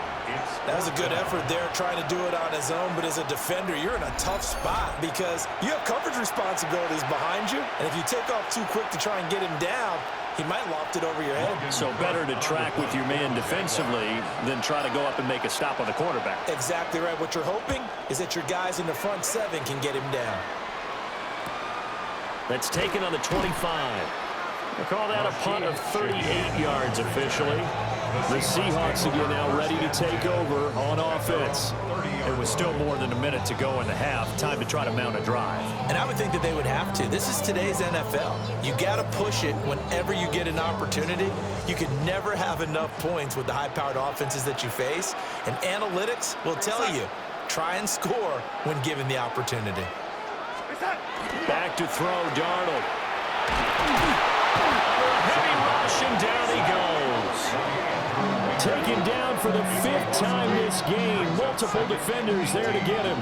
That was a good effort there, trying to do it on his own, but as a defender, you're in a tough spot because you have coverage responsibilities behind you, and if you take off too quick to try and get him down, He might loft it over your head. So better to track with your man defensively than try to go up and make a stop on the quarterback. Exactly right. What you're hoping is that your guys in the front seven can get him down. That's taken on the 25. We'll call that a punt of 38 yards officially. The Seahawks again now ready to take over on offense. It was still more than a minute to go in the half. Time to try to mount a drive. And I would think that they would have to. This is today's NFL. You got to push it whenever you get an opportunity. You can never have enough points with the high-powered offenses that you face. And analytics will tell you, try and score when given the opportunity. Back to throw, Darnold. Heavy rush, and down he goes. Taken down for the 5th time this game. Multiple defenders there to get him.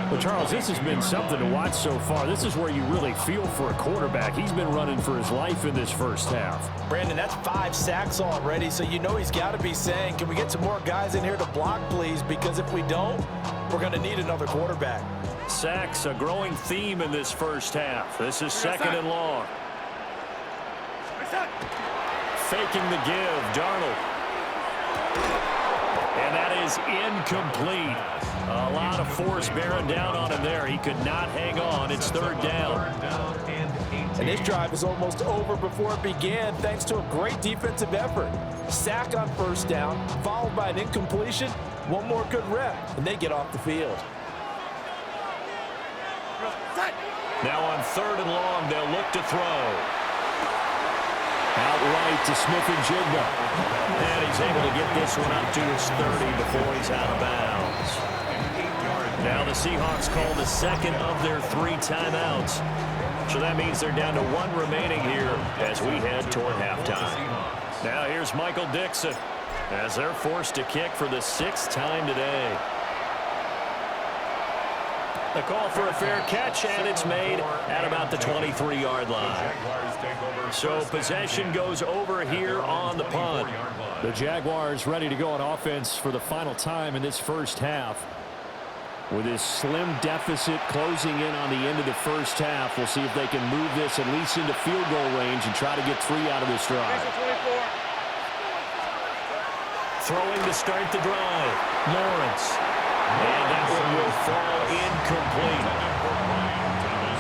But, Charles, this has been something to watch so far. This is where you really feel for a quarterback. He's been running for his life in this first half. Brandon, that's 5 sacks already, so you know he's got to be saying, can we get some more guys in here to block, please? Because if we don't, we're going to need another quarterback. Sacks, a growing theme in this first half. This is 2nd and long. Faking the give, Darnold. And that is incomplete. A lot of force bearing down on him there. He could not hang on. It's 3rd down. And this drive is almost over before it began thanks to a great defensive effort. Sack on 1st down, followed by an incompletion. One more good rep, and they get off the field. Now on 3rd and long, they'll look to throw. Outright to Smith-Njigba. And he's able to get this one up to his 30 before he's out of bounds. Now the Seahawks call the 2nd of their 3 timeouts. So that means they're down to 1 remaining here as we head toward halftime. Now here's Michael Dixon as they're forced to kick for the 6th time today. The call for a fair catch, and it's made at about the 23-yard line. So possession goes over here on the punt. The Jaguars ready to go on offense for the final time in this first half. With this slim deficit closing in on the end of the first half, we'll see if they can move this at least into field goal range and try to get 3 out of this drive. Throwing to start the drive, Lawrence. And that one will fall incomplete.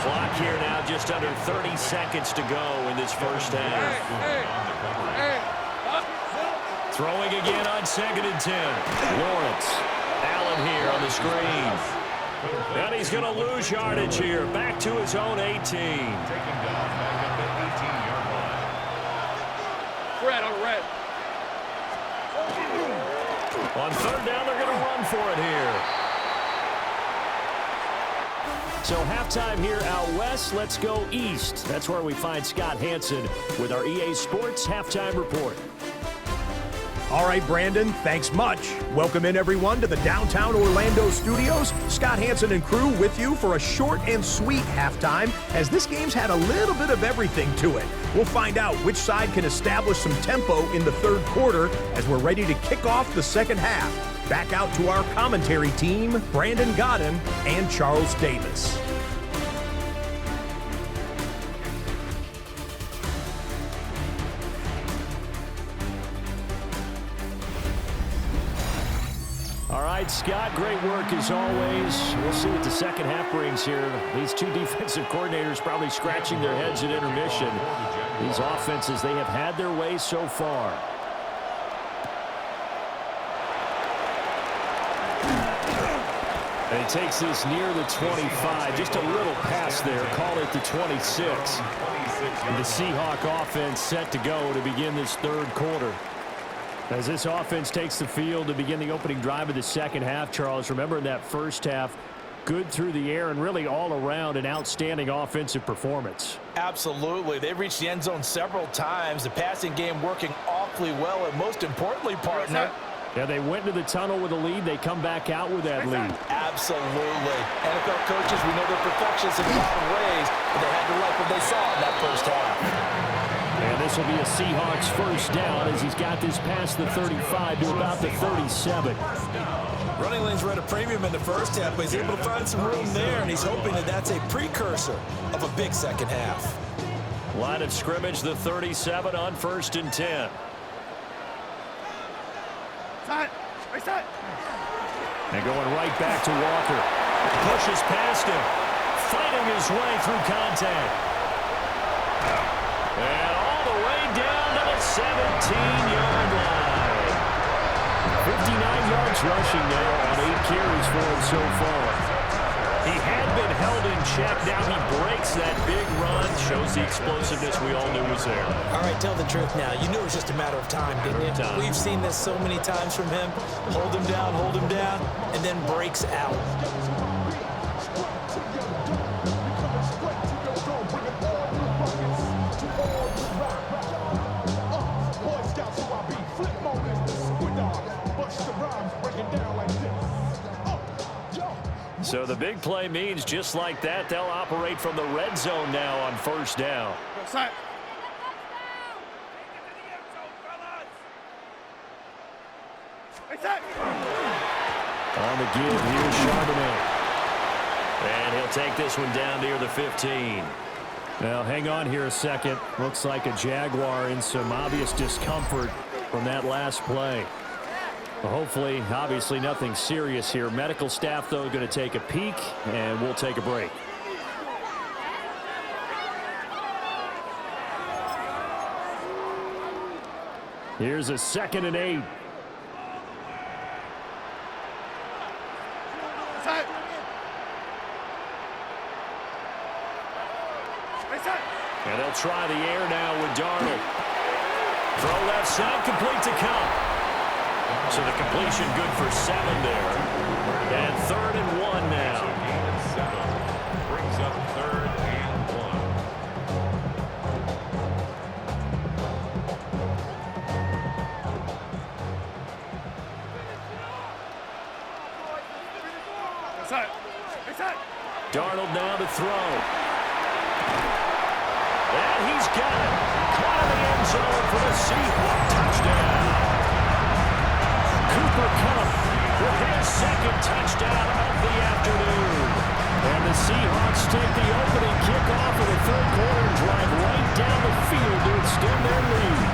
Clock here now, just under 30 seconds to go in this first half. Throwing again on 2nd and 10. Lawrence. Allen here on the screen. And he's going to lose yardage here. Back to his own 18. Red on red. On 3rd down, they're going to run for it here. So halftime here out west. Let's go east. That's where we find Scott Hansen with our EA Sports Halftime Report. All right, Brandon, thanks much. Welcome in, everyone, to the downtown Orlando studios. Scott Hansen and crew with you for a short and sweet halftime, as this game's had a little bit of everything to it. We'll find out which side can establish some tempo in the 3rd quarter as we're ready to kick off the 2nd half. Back out to our commentary team, Brandon Godden and Charles Davis. All right, Scott, great work as always. We'll see what the 2nd half brings here. These 2 defensive coordinators probably scratching their heads at intermission. These offenses, they have had their way so far. And he takes this near the 25, just a little pass there. Call it the 26. And the Seahawk offense set to go to begin this 3rd quarter. As this offense takes the field to begin the opening drive of the 2nd half, Charles, remember in that first half, good through the air and really all around an outstanding offensive performance. Absolutely. They reached the end zone several times. The passing game working awfully well, and most importantly, partner, yeah, they went into the tunnel with a lead. They come back out with that lead. Absolutely. NFL coaches, we know they're perfectionists in a lot of ways, but they had to like what they saw in that first half. And this will be a Seahawks 1st down as he's got this past the 35 to about the 37. Running lanes were at a premium in the first half, but he's able to find some room there, and he's hoping that that's a precursor of a big 2nd half. Line of scrimmage, the 37 on 1st and 10. And going right back to Walker. Pushes past him. Fighting his way through contact. And all the way down to the 17-yard line. 59 yards rushing now on 8 carries for him so far. He had been held in check. Now he breaks that big run. Shows the explosiveness we all knew was there. All right, tell the truth now. You knew it was just a matter of time, didn't you? We've seen this so many times from him. Hold him down, and then breaks out. So the big play means just like that, they'll operate from the red zone now on 1st down. On the give, here's Charbonnet. And he'll take this one down near the 15. Now, hang on here a second. Looks like a Jaguar in some obvious discomfort from that last play. Well, hopefully, obviously, nothing serious here. Medical staff, though, going to take a peek, and we'll take a break. Here's a 2nd and 8. And they'll try the air now with Darnold. Throw left side, complete to Cup. So the completion good for 7 there. And 3rd and 1 now. Gain of 7. Brings up 3rd and 1. Darnold now to throw. And he's got it. Caught in the end zone for the Seahawks touchdown. Cooper Kupp with his 2nd touchdown of the afternoon. And the Seahawks take the opening kickoff of the 3rd quarter and drive right down the field to extend their lead.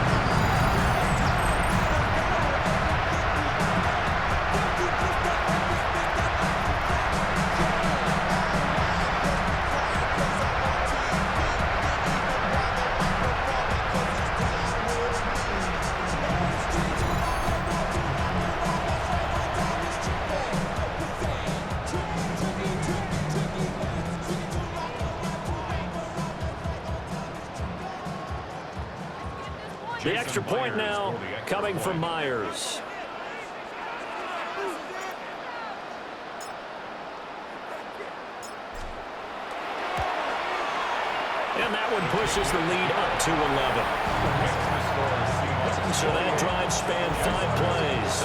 The extra point now coming from Myers. And that one pushes the lead up to 11. So that drive spanned 5 plays.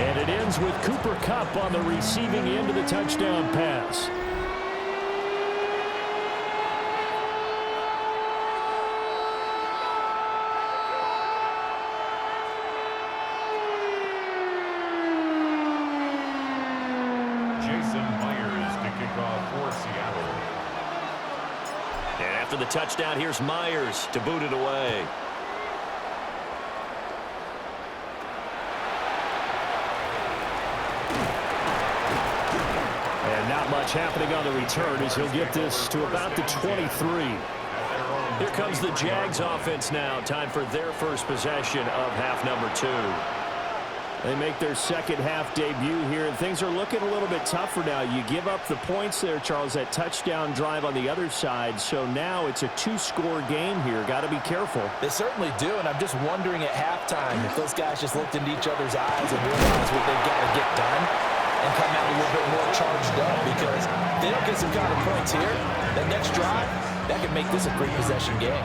And it ends with Cooper Kupp on the receiving end of the touchdown pass. After the touchdown, here's Myers to boot it away. And not much happening on the return as he'll get this to about the 23. Here comes the Jags offense now. Time for their first possession of half number 2. They make their 2nd half debut here, and things are looking a little bit tougher now. You give up the points there, Charles, that touchdown drive on the other side. So now it's a 2-score game here. Got to be careful. They certainly do, and I'm just wondering at halftime if those guys just looked into each other's eyes and realized what they've got to get done and come out a little bit more charged up, because if they don't get some kind of points here, that next drive, that could make this a 3-possession game.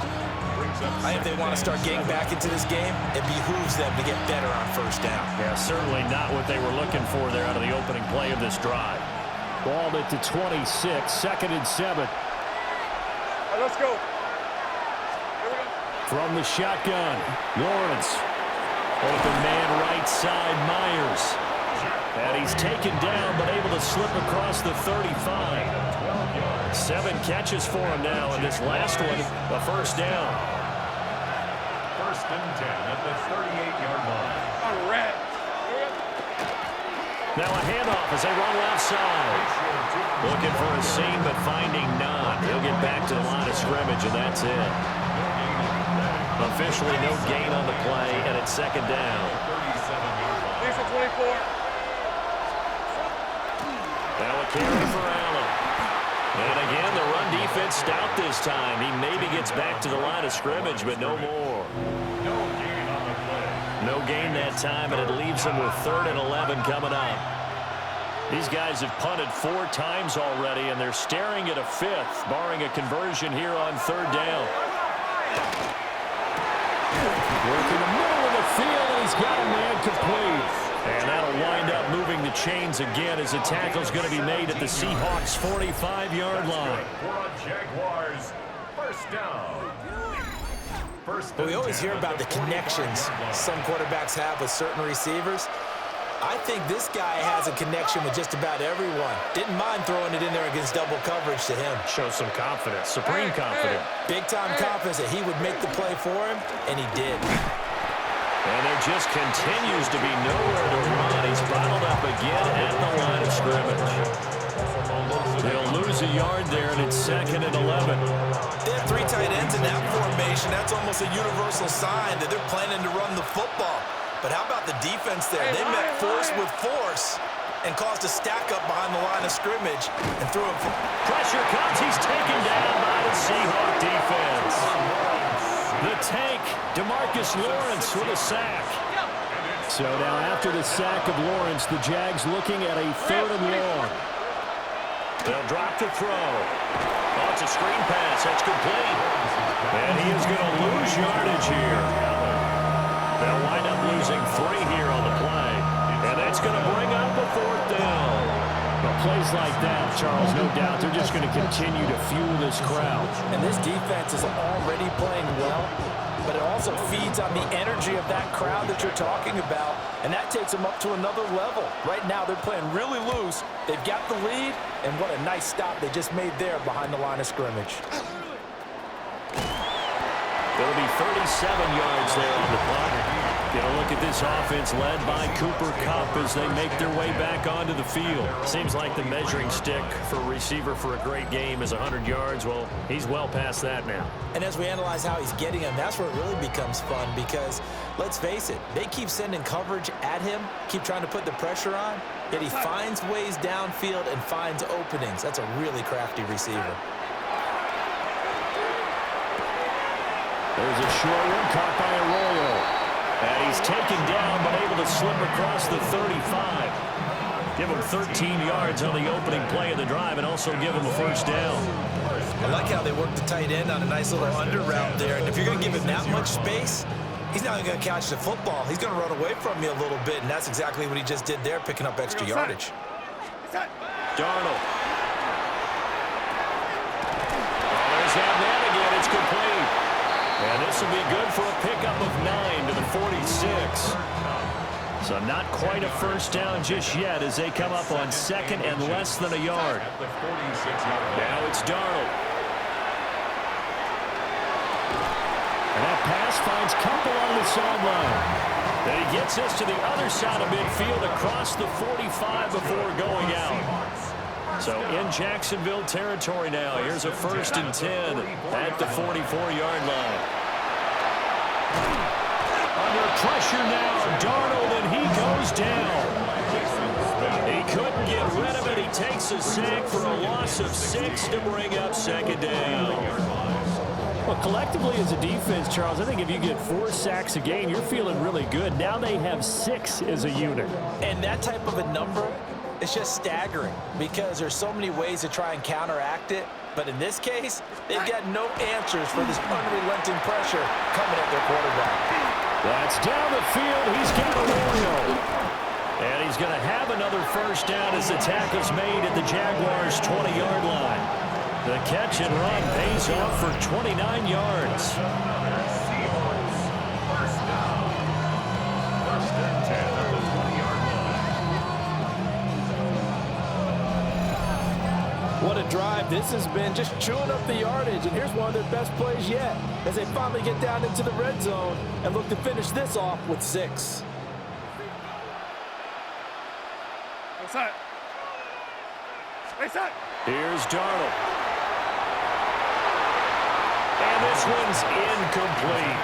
I think if they want to start getting back into this game, it behooves them to get better on 1st down. Yeah, certainly not what they were looking for there out of the opening play of this drive. Balled it to 26, 2nd and 7. All right, let's go. Here we go. From the shotgun, Lawrence. Open man right side, Myers. And he's taken down, but able to slip across the 35. 7 catches for him now, and this last one, a first down. First and 10 at the 38-yard line. All right. Now a handoff as they run left side. Looking for a seam, but finding none. He'll get back to the line of scrimmage, and that's it. Officially no gain on the play, and it's second down. Here's the 24. Now a carry for Allen. And again, the run defense stout this time. He maybe gets back to the line of scrimmage, but no more. No gain that time, and it leaves him with 3rd and 11 coming up. These guys have punted 4 times already, and they're staring at a 5th, barring a conversion here on 3rd down. Working the middle of the field, and he's got a man complete. And that'll wind up moving the chains again as the tackle's going to be made at the Seahawks' 45-yard line. Jaguars, first down. But we always hear about the connections some quarterbacks have with certain receivers. I think this guy has a connection with just about everyone. Didn't mind throwing it in there against double coverage to him. Shows some confidence, supreme confidence. Big-time confidence that he would make the play for him, and he did. And there just continues to be nowhere to run. He's bottled up again at the line of scrimmage. They'll lose a yard there, and it's 2nd and 11. They have 3 tight ends in that formation. That's almost a universal sign that they're planning to run the football. But how about the defense there? They met force with force and caused a stack up behind the line of scrimmage and threw him. Pressure comes. He's taken down by the Seahawk defense. The tank, DeMarcus Lawrence with a sack. So now after the sack of Lawrence, the Jags looking at a 3rd and long. They'll drop the throw. Oh, it's a screen pass. That's complete. And he is going to lose yardage here. They'll wind up losing 3 here on the play. And that's going to bring up a 4th down. Well, plays like that, Charles, no doubt, they're just going to continue to fuel this crowd. And this defense is already playing well, but it also feeds on the energy of that crowd that you're talking about, and that takes them up to another level. Right now, they're playing really loose. They've got the lead, and what a nice stop they just made there behind the line of scrimmage. There'll be 37 yards there on the clock. Get a look at this offense led by Cooper Kupp as they make their way back onto the field. Seems like the measuring stick for a receiver for a great game is 100 yards. Well, he's well past that now. And as we analyze how he's getting them, that's where it really becomes fun because, let's face it, they keep sending coverage at him, keep trying to put the pressure on, yet he finds ways downfield and finds openings. That's a really crafty receiver. There's a short one caught by Arroyo. And he's taken down, but able to slip across the 35. Give him 13 yards on the opening play of the drive and also give him a first down. I like how they work the tight end on a nice little under route there. And if you're going to give him that much space, he's not even going to catch the football. He's going to run away from you a little bit, and that's exactly what he just did there, picking up extra yardage. Darnold. Oh, there's that man again. It's complete. And this will be good for a pickup of 9 to the 46. So not quite a first down just yet as they come up on 2nd and less than a yard. Now it's Darnold. And that pass finds Kupp along the sideline. Then he gets us to the other side of midfield across the 45 before going out. So in Jacksonville territory now. Here's a 1st and 10 at the 44-yard line. Under pressure now, Darnold, and he goes down. He couldn't get rid of it. He takes a sack for a loss of 6 to bring up 2nd down. Well, collectively as a defense, Charles, I think if you get 4 sacks a game, you're feeling really good. Now they have 6 as a unit. And that type of a number, it's just staggering because there's so many ways to try and counteract it. But in this case, they've got no answers for this unrelenting pressure coming at their quarterback. That's down the field. He's got Arroyo. And he's going to have another first down as the tackle's made at the Jaguars' 20-yard line. The catch and run pays off for 29 yards. What a drive this has been, just chewing up the yardage. And here's one of their best plays yet as they finally get down into the red zone and look to finish this off with 6. Outside. Outside. Here's Darnold. And this one's incomplete.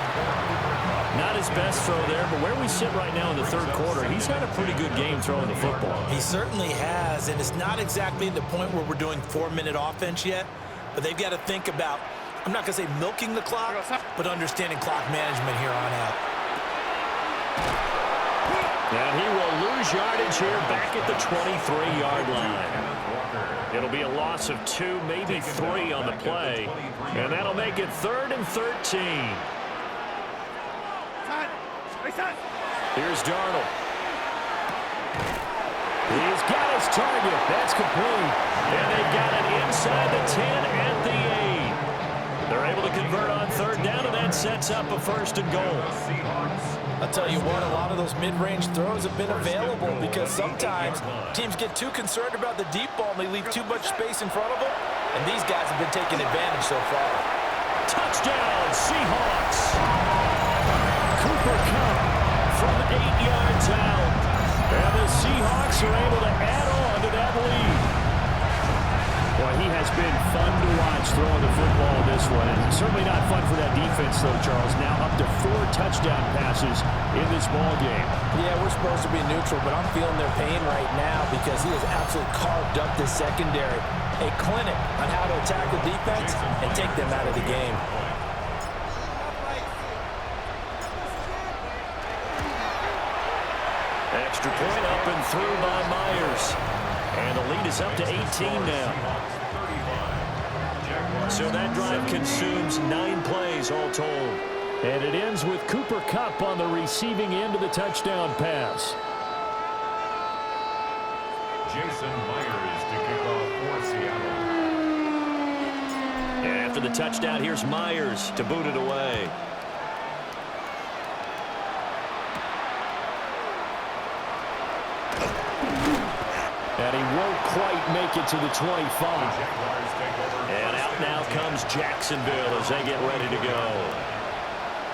Not his best throw there, but where we sit right now in the third quarter, he's had a pretty good game throwing the football. He certainly has, and it's not exactly at the point where we're doing 4-minute offense yet, but they've got to think about, I'm not going to say milking the clock, but understanding clock management here on out. And he will lose yardage here back at the 23-yard line. It'll be a loss of 2, maybe 3 on the play, and that'll make it 3rd and 13. Here's Darnold. He's got his target. That's complete. And they've got it inside the 10 at the 8. They're able to convert on 3rd down, and that sets up a 1st and goal. I'll tell you what, a lot of those mid-range throws have been available because sometimes teams get too concerned about the deep ball and they leave too much space in front of them, and these guys have been taking advantage so far. Touchdown, Seahawks. Cooper Kupp from 8 yards out. And the Seahawks are able to add on to that lead. Boy, he has been fun to watch throwing the football this one. And certainly not fun for that defense, though, Charles. Now up to 4 touchdown passes in this ball game. Yeah, we're supposed to be neutral, but I'm feeling their pain right now because he has absolutely carved up this secondary. A clinic on how to attack the defense and take them out of the game. Extra point up and through by Myers. And the lead is up to 18 now. So that drive consumes 9 plays all told. And it ends with Cooper Kupp on the receiving end of the touchdown pass. Jason Myers to kick off for Seattle. And after the touchdown, here's Myers to boot it away. And he won't quite make it to the 25. And out now comes Jacksonville as they get ready to go.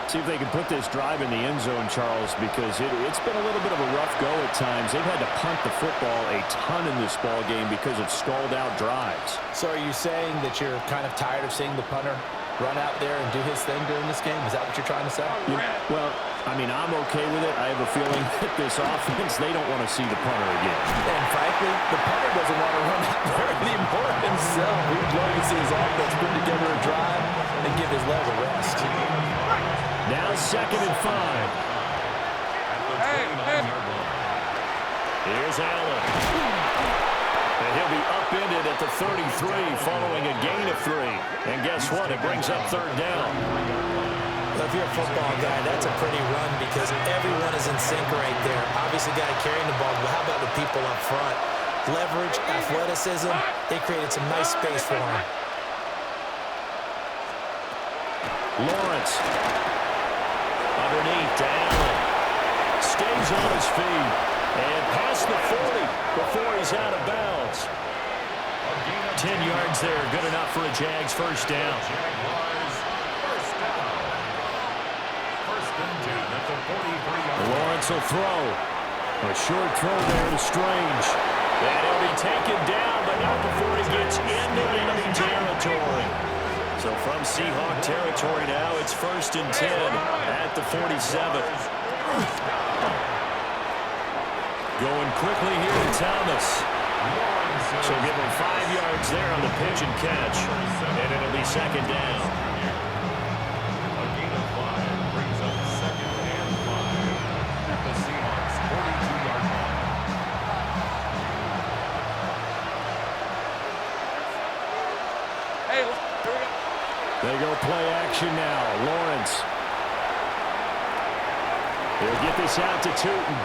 See if they can put this drive in the end zone, Charles, because it's been a little bit of a rough go at times. They've had to punt the football a ton in this ball game because of stalled-out drives. So are you saying that you're kind of tired of seeing the punter run out there and do his thing during this game? Is that what you're trying to say? Well, I mean, I'm okay with it. I have a feeling that this offense, they don't want to see the punter again. And frankly, the punter doesn't want to run out there anymore himself. We'd love to see his offense put together a drive and give his leg a rest. Now 2nd and 5. Here's Allen. And he'll be upended at the 33 following a gain of 3. And guess what? It brings up 3rd down. Well, if you're a football guy, that's a pretty run because everyone is in sync right there. Obviously, guy carrying the ball, but how about the people up front? Leverage, athleticism, they created some nice space for him. Lawrence. Underneath to Allen. Stays on his feet. And past the 40 before he's out of bounds. 10 yards there. Good enough for a Jags 1st down. Lawrence will throw. A short throw there to Strange. And he'll be taken down, but not before he gets into enemy territory. So from Seahawk territory now, it's 1st and 10 at the 47. Going quickly here to Thomas. So give him 5 yards there on the pitch and catch. And it'll be 2nd down. A gain of 5 brings up 2nd and 5 at the Seahawks 42-yard line. Hey, here we go. They go play action now. Lawrence. He'll get this out to Tootin.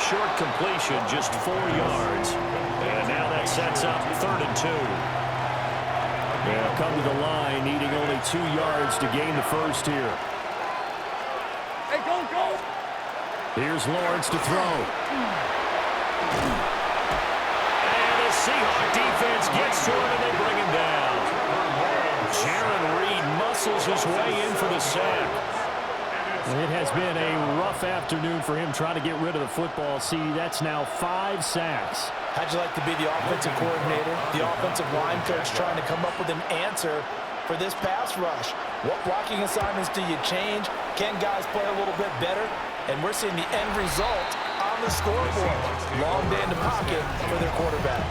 Short completion, just 4 yards. And now that sets up 3rd and 2. They'll come to the line, needing only 2 yards to gain the 1st here. Hey, go, go. Here's Lawrence to throw. And the Seahawks defense gets to him, and they bring him down. Jaron Reed muscles his way in for the sack. It has been a rough afternoon for him trying to get rid of the football. See, that's now 5 sacks. How'd you like to be the offensive coordinator, the offensive line coach trying to come up with an answer for this pass rush? What blocking assignments do you change? Can guys play a little bit better? And we're seeing the end result on the scoreboard. Long day in the pocket for their quarterback.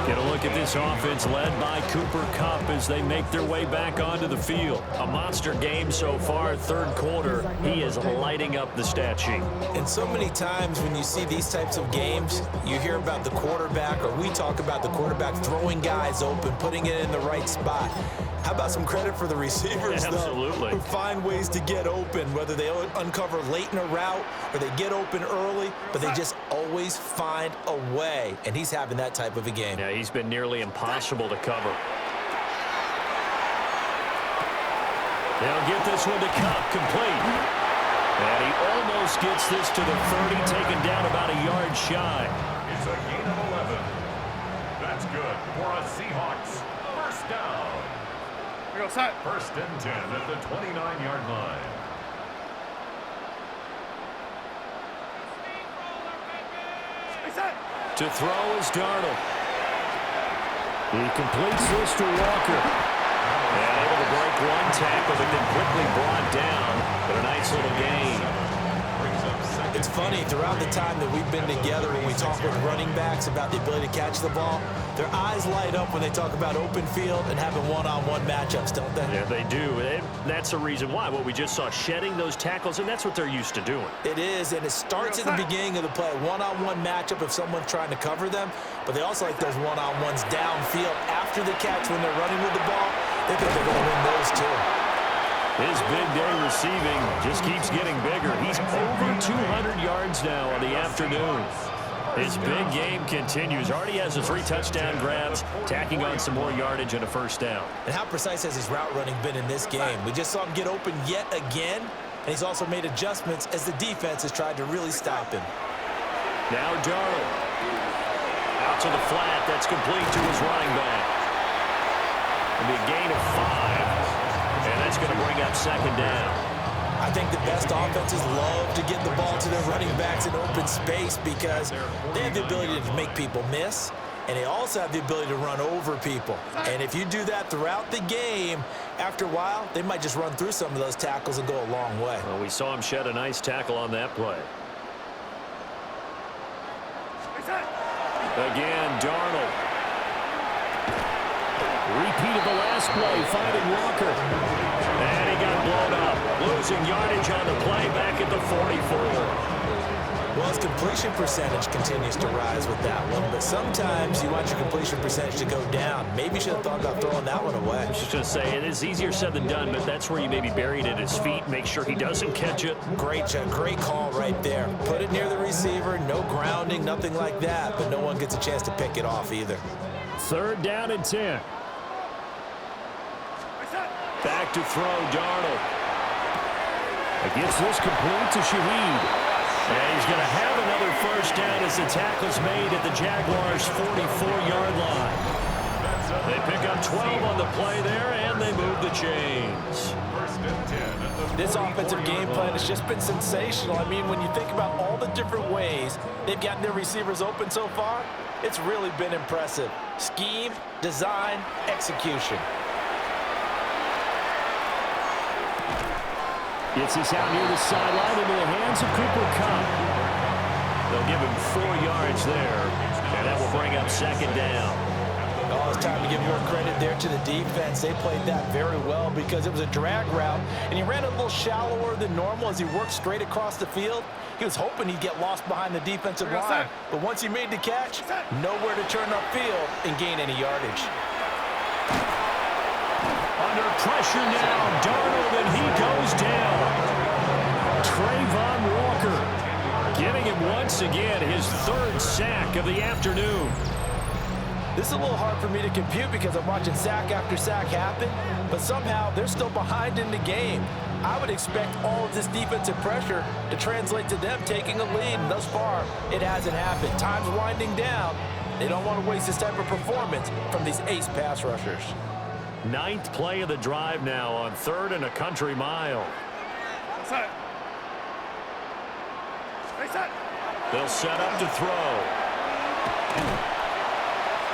Get a look at this offense led by Cooper Kupp as they make their way back onto the field. A monster game so far, third quarter. He is lighting up the stat sheet. And so many times when you see these types of games, you hear about the quarterback, or we talk about the quarterback throwing guys open, putting it in the right spot. How about some credit for the receivers, though, absolutely, who find ways to get open, whether they uncover late in a route or they get open early, but they just always find a way. And he's having that type of a game. Yeah, he's been nearly impossible to cover. They'll get this one to Kupp, complete. And he almost gets this to the 30, taken down about a yard shy. It's a gain of 11. That's good for a Seahawks first down. First and 10 at the 29-yard line. To throw is Darnold. He completes this to Walker. And able to break one tackle, but then quickly brought down. But a nice little gain. It's funny, throughout the time that we've been together, when we talk with running backs about the ability to catch the ball, their eyes light up when they talk about open field and having one-on-one matchups, don't they? Yeah, they do. That's the reason why. What we just saw, shedding those tackles, and that's what they're used to doing. It is, and it starts at the beginning of the play. One-on-one matchup if someone's trying to cover them, but they also like those one-on-ones downfield after the catch when they're running with the ball. They think they're going to win those too. His big day receiving just keeps getting bigger. He's over 200 yards now on the afternoon. His big game continues. Already has the 3 touchdown grabs, tacking on some more yardage and a first down. And how precise has his route running been in this game? We just saw him get open yet again, and he's also made adjustments as the defense has tried to really stop him. Now Darnold. Out to the flat. That's complete to his running back. It'll be a gain of 5. And that's going to bring up second down. I think the best offenses love to get the ball to their running backs in open space because they have the ability to make people miss, and they also have the ability to run over people. And if you do that throughout the game, after a while, they might just run through some of those tackles and go a long way. Well, we saw him shed a nice tackle on that play. Again, Darnold. Repeat of the last play, finding Walker. And he got blown up. Losing yardage on the play back at the 44. Well, his completion percentage continues to rise with that one, but sometimes you want your completion percentage to go down. Maybe you should have thought about throwing that one away. I was just going to say, it is easier said than done, but that's where you maybe bury it at his feet. Make sure he doesn't catch it. Great call right there. Put it near the receiver, no grounding, nothing like that, but no one gets a chance to pick it off either. Third down and 10. Back to throw, Darnold. Gets this complete to Shaheed. And he's going to have another first down as the tackle's made at the Jaguars' 44-yard line. They pick up 12 on the play there, and they move the chains. First and 10. This offensive game plan has just been sensational. I mean, when you think about all the different ways they've gotten their receivers open so far, it's really been impressive. Scheme, design, execution. Gets this out near the sideline into the hands of Cooper Kupp. They'll give him 4 yards there, and that will bring up second down. Oh, it's time to give more credit there to the defense. They played that very well because it was a drag route, and he ran a little shallower than normal as he worked straight across the field. He was hoping he'd get lost behind the defensive line, but once he made the catch, nowhere to turn upfield and gain any yardage. Under pressure now, Darnold, and he goes down. Trayvon Walker giving him once again his 3rd sack of the afternoon. This is a little hard for me to compute because I'm watching sack after sack happen, but somehow they're still behind in the game. I would expect all of this defensive pressure to translate to them taking a lead, and thus far, it hasn't happened. Time's winding down, They don't want to waste this type of performance from these ace pass rushers. 9th play of the drive now on 3rd and a country mile. They'll set up to throw.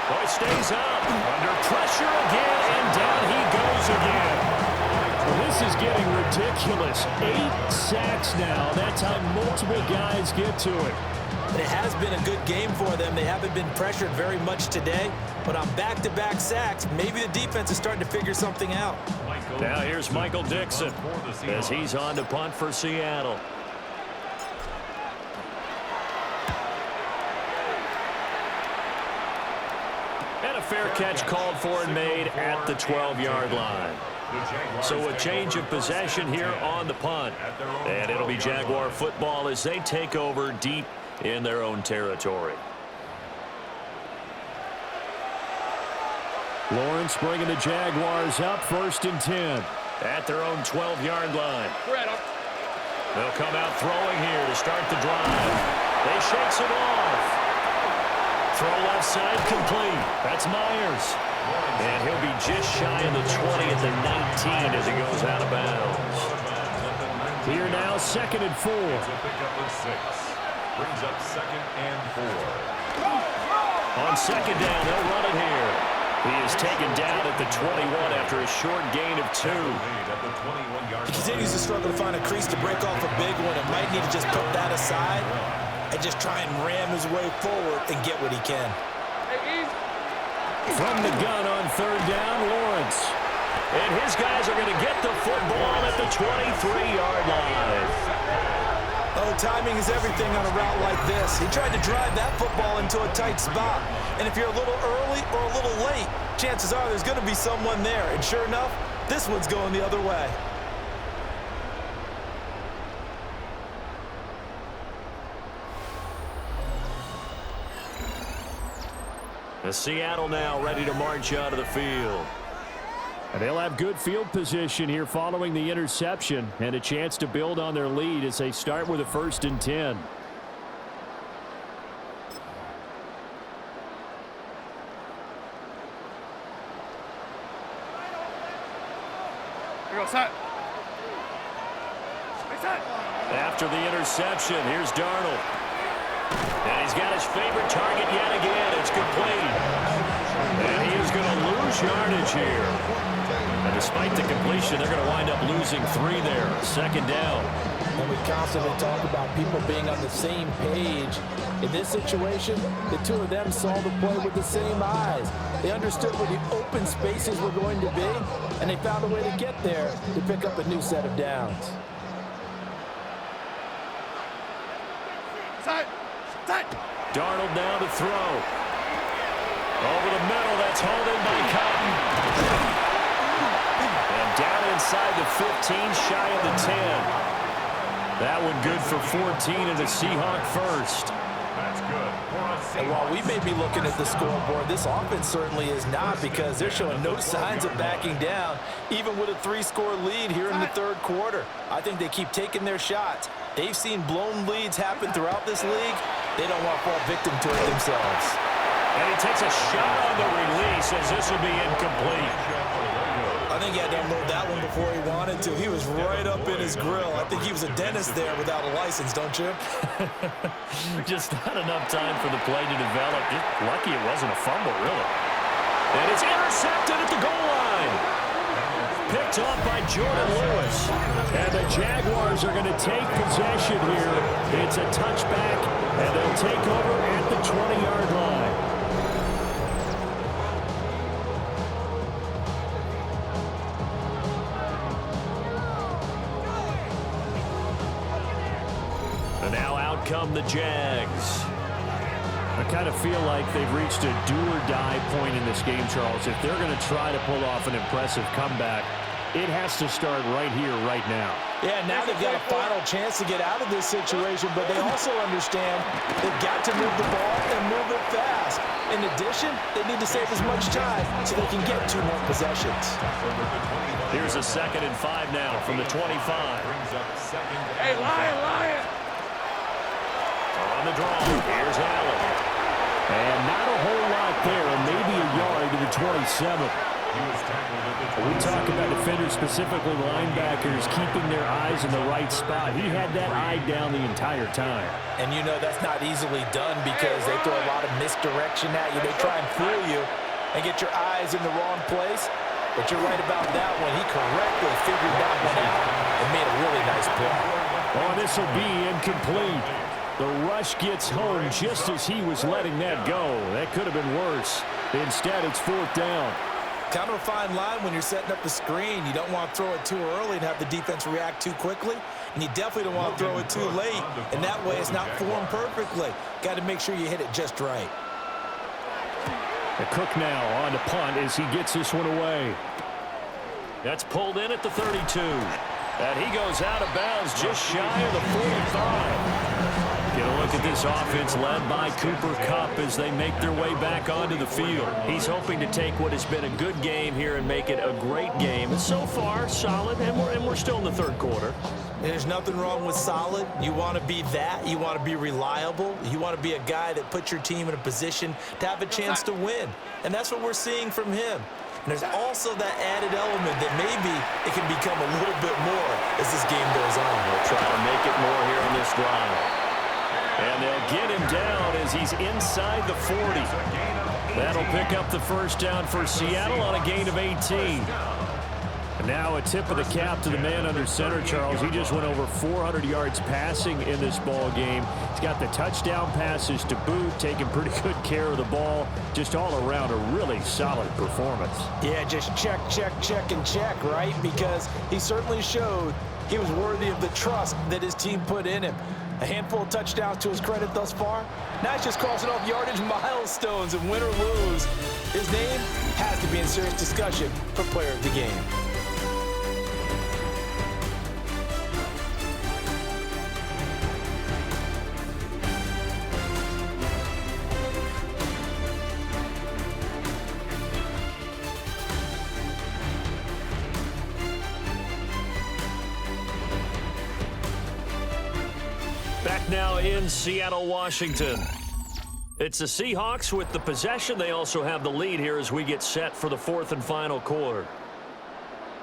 Boy stays up. Under pressure again, and down he goes again. Well, this is getting ridiculous. 8 sacks now. That's how multiple guys get to it. It has been a good game for them. They haven't been pressured very much today, but on back-to-back sacks, maybe the defense is starting to figure something out. Now here's Michael Dixon as he's on to punt for Seattle. And a fair catch called for and made at the 12-yard line. So a change of possession here on the punt. And it'll be Jaguar football as they take over deep in their own territory. Lawrence bringing the Jaguars up 1st and 10. At their own 12-yard line. They'll come out throwing here to start the drive. They shakes it off. Throw left side complete. That's Myers. And he'll be just shy of the 20 at the 19 as he goes out of bounds. Here now, 2nd and 4. Brings up 2nd and 4. On 2nd down, they'll run it here. He is taken down at the 21 after a short gain of 2. He continues to struggle to find a crease to break off a big one and might need to just put that aside and just try and ram his way forward and get what he can. From the gun on 3rd down, Lawrence. And his guys are going to get the football at the 23-yard line. Oh, timing is everything on a route like this. He tried to drive that football into a tight spot. And if you're a little early or a little late, chances are there's going to be someone there. And sure enough, this one's going the other way. The Seattle now ready to march out of the field. And they'll have good field position here following the interception and a chance to build on their lead as they start with a 1st and 10. After the interception, here's Darnold. And he's got his favorite target yet again. It's complete. And he is going to lose yardage here. And despite the completion, they're going to wind up losing 3 there. 2nd down. And we constantly talk about people being on the same page. In this situation, the two of them saw the play with the same eyes. They understood where the open spaces were going to be, and they found a way to get there to pick up a new set of downs. Darnold now to throw. Over the middle, that's hauled in by Cotton. And down inside the 15, shy of the 10. That one good for 14 and a Seahawk first. That's good. And while we may be looking at the scoreboard, this offense certainly is not, because they're showing no signs of backing down, even with a 3-score lead here in the 3rd quarter. I think they keep taking their shots. They've seen blown leads happen throughout this league. They don't want to fall victim to it themselves. And he takes a shot on the release as this will be incomplete. I think he had to unload that one before he wanted to. He was right up in his grill. I think he was a dentist there without a license, don't you? Just not enough time for the play to develop. Just lucky it wasn't a fumble, really. And it's intercepted at the goal line. Picked off by Jordan Lewis. And the Jaguars are going to take possession here. It's a touchback, and they'll take over at the 20-yard line. And now out come the Jags. I kind of feel like they've reached a do-or-die point in this game, Charles. If they're going to try to pull off an impressive comeback, it has to start right here, right now. Yeah, now they've got a final chance to get out of this situation, but they also understand they've got to move the ball and move it fast. In addition, they need to save as much time so they can get 2 more possessions. Here's a 2nd and 5 now from the 25. Hey, Lion! On the draw, here's Allen. And not a whole lot there, maybe a yard to the 27. We talk about defenders, specifically linebackers, keeping their eyes in the right spot. He had that eye down the entire time. And you know that's not easily done because they throw a lot of misdirection at you. They try and fool you and get your eyes in the wrong place. But you're right about that one. He correctly figured that one out and made a really nice play. Oh, this will be incomplete. The rush gets home just as he was letting that go. That could have been worse. Instead, it's 4th down. Kind of a fine line when you're setting up the screen. You don't want to throw it too early and have the defense react too quickly. And you definitely don't want to throw it too late. And that way it's not formed perfectly. Got to make sure you hit it just right. The Cook now on to punt as he gets this one away. That's pulled in at the 32. And he goes out of bounds just shy of the 45. Get a look at this offense led by Cooper Kupp as they make their way back onto the field. He's hoping to take what has been a good game here and make it a great game. And so far, solid, and we're still in the 3rd quarter. There's nothing wrong with solid. You want to be that. You want to be reliable. You want to be a guy that puts your team in a position to have a chance to win. And that's what we're seeing from him. And there's also that added element that maybe it can become a little bit more as this game goes on. We'll try to make it more here in this drive. And they'll get him down as he's inside the 40. That'll pick up the first down for Seattle on a gain of 18. And now a tip of the cap to the man under center, Charles. He just went over 400 yards passing in this ball game. He's got the touchdown passes to boot, taking pretty good care of the ball. Just all around a really solid performance. Yeah, just check, and check, right? Because he certainly showed he was worthy of the trust that his team put in him. A handful of touchdowns to his credit thus far. Now he's just crossing off yardage milestones, and win or lose, his name has to be in serious discussion for player of the game. Back now in Seattle, Washington. It's the Seahawks with the possession. They also have the lead here as we get set for the 4th and final quarter.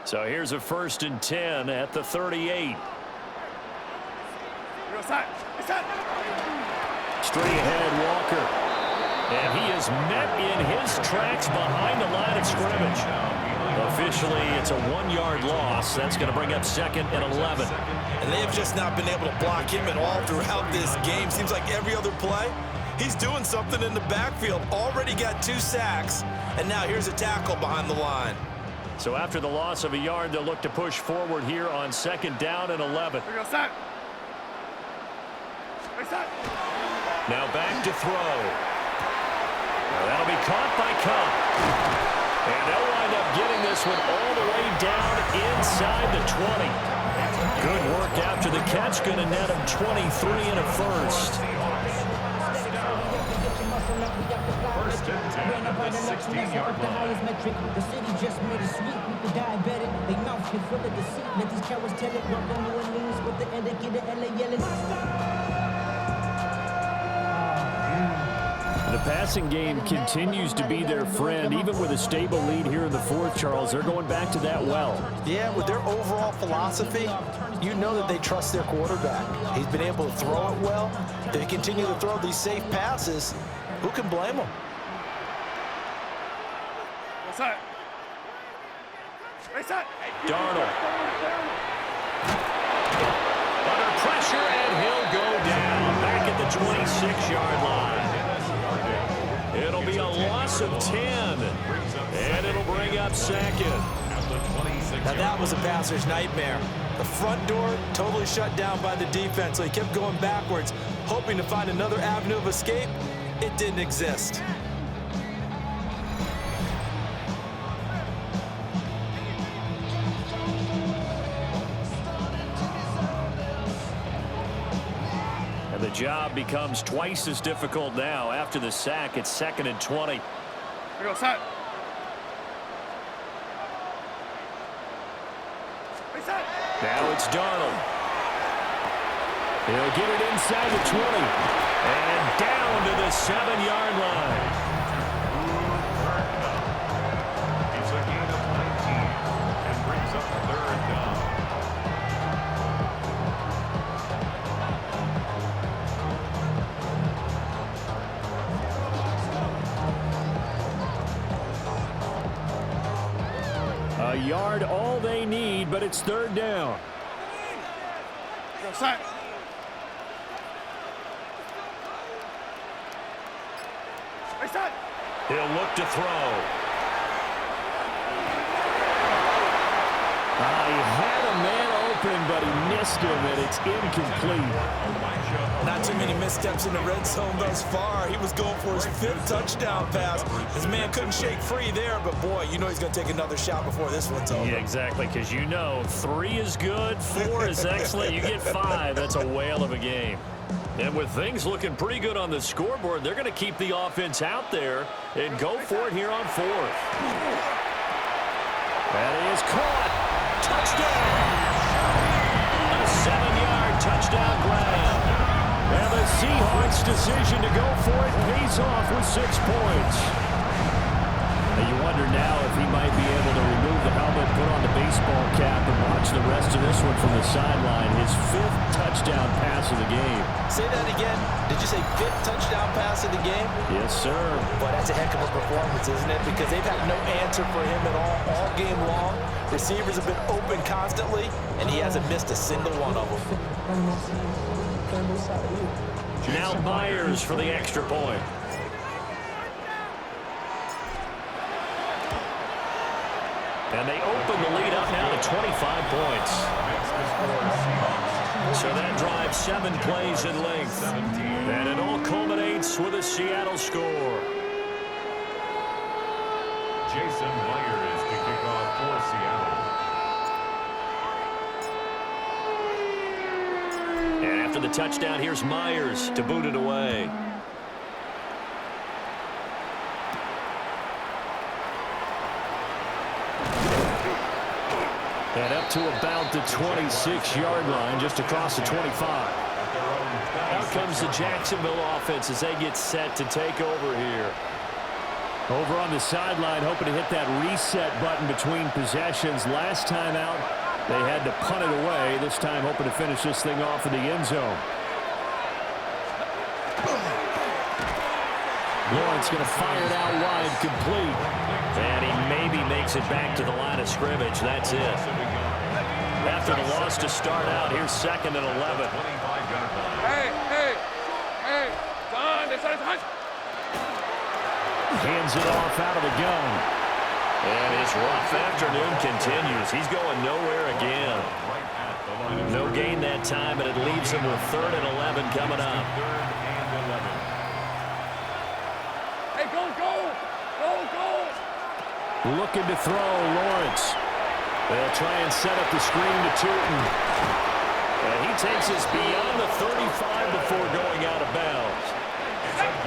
So here's a 1st and 10 at the 38. Straight ahead, Walker. And he is met in his tracks behind the line of scrimmage. Officially, it's a 1-yard loss. That's going to bring up 2nd and 11. And they have just not been able to block him at all throughout this game. Seems like every other play, he's doing something in the backfield. Already got 2 sacks, and now here's a tackle behind the line. So after the loss of a yard, they'll look to push forward here on 2nd down and 11. Now back to throw. Now that'll be caught by Kupp. And they'll wind up getting this one all the way down inside the 20. Good work after the catch. Going to net him 23 and a first. 1st and 10 at the 16-yard line. The city just made it sweet. People diabetic. They mouth can full of deceit. Let these cowards tell it. Rub them New Orleans with the etiquette. LA yelling. The passing game continues to be their friend. Even with a stable lead here in the 4th, Charles, they're going back to that well. Yeah, with their overall philosophy, you know that they trust their quarterback. He's been able to throw it well. They continue to throw these safe passes. Who can blame them? Darnold. Under pressure, and he'll go down back at the 26-yard line. It'll be a loss of 10, and it'll bring up 2nd. Now that was a passer's nightmare. The front door totally shut down by the defense, so he kept going backwards, hoping to find another avenue of escape. It didn't exist. And the job becomes twice as difficult now. After the sack, it's 2nd and 20. Now it's Darnold. He'll get it inside the 20. And down to the 7-yard line. yard, all they need, but it's third down. Go, side. Hey, side. He'll look to throw. He had a man open, but he missed him, and it's incomplete. Not too many missteps in the red zone thus far. He was going for his 5th touchdown pass. His man couldn't shake free there, but boy, you know he's going to take another shot before this one's over. Yeah, exactly, because you know 3 is good, 4 is excellent. You get 5, that's a whale of a game. And with things looking pretty good on the scoreboard, they're going to keep the offense out there and go for it here on 4th. That is caught. Touchdown! A 7-yard touchdown grab. And the Seahawks' decision to go for it pays off with 6 points. And you wonder now if he might be able to remove the helmet, put on the baseball cap, and watch the rest of this one from the sideline. His 5th touchdown pass of the game. Say that again. Did you say 5th touchdown pass of the game? Yes, sir. Boy, that's a heck of a performance, isn't it? Because they've had no answer for him at all game long. Receivers have been open constantly, and he hasn't missed a single one of them. Now Myers for the extra point. And they open the lead up now to 25 points. So that drives 7 plays in length. And it all culminates with a Seattle score. Jason Myers to kick off for Seattle. And after the touchdown, here's Myers to boot it away. And up to about the 26-yard line, just across the 25. Out comes the Jacksonville offense as they get set to take over here. Over on the sideline, hoping to hit that reset button between possessions. Last time out, they had to punt it away. This time, hoping to finish this thing off in the end zone. Lawrence going to fire it out wide, complete. And he maybe makes it back to the line of scrimmage. That's it. After the loss to start out, here's 2nd and 11. Hey, Don, this is hot. Hands it off out of the gun. And his rough afternoon continues. He's going nowhere again. No gain that time, and it leaves him with 3rd and 11 coming up. Hey, go. Looking to throw, Lawrence. They'll try and set up the screen to Tootin. And he takes us beyond the 35 before going out of bounds.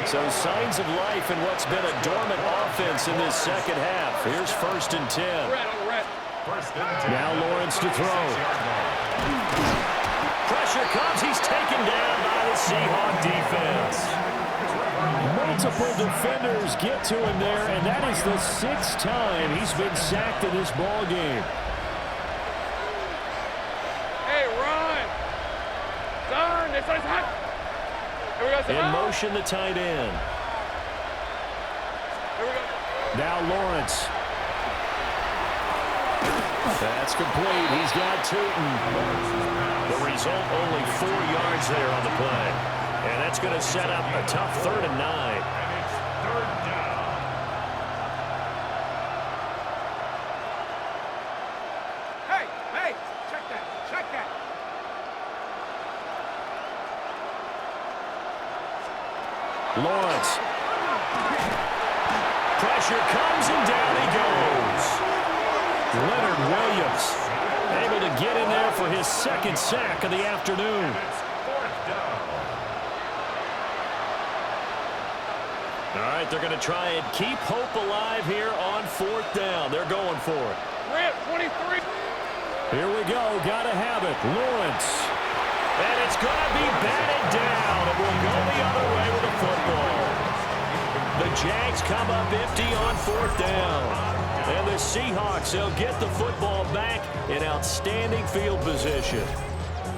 So signs of life in what's been a dormant offense in this second half. Here's 1st and 10. Now Lawrence to throw. Pressure comes. He's taken down by the Seahawk defense. Multiple defenders get to him there, and that is the 6th time he's been sacked in this ball game. Hey, run. Don, this is hot. In motion, the tight end. Here we go. Now Lawrence. That's complete. He's got Tootin. The result, only 4 yards there on the play. And that's going to set up a tough 3rd and 9. And it's 3rd down. Hey, check that. Lawrence. Pressure comes, and down he goes. Leonard Williams able to get in there for his 2nd sack of the afternoon. All right, they're going to try and keep hope alive here on 4th down. They're going for it. Rip, 23. Here we go. Got to have it. Lawrence. And it's going to be batted down. It will go the other way with the football. The Jags come up empty on 4th down. And the Seahawks, they'll get the football back in outstanding field position.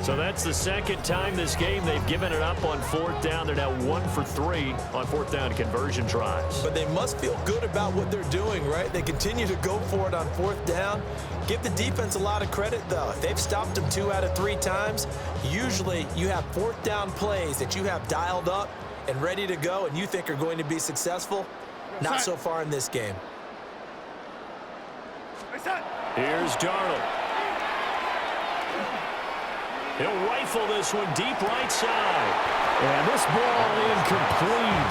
So that's the second time this game they've given it up on fourth down. They're now 1 for 3 on fourth down conversion tries. But they must feel good about what they're doing, right? They continue to go for it on fourth down. Give the defense a lot of credit, though. If they've stopped them 2 out of 3 times, usually you have fourth down plays that you have dialed up and ready to go and you think are going to be successful. Not so far in this game. Here's Darnold. He'll rifle this one deep right side. And this ball incomplete.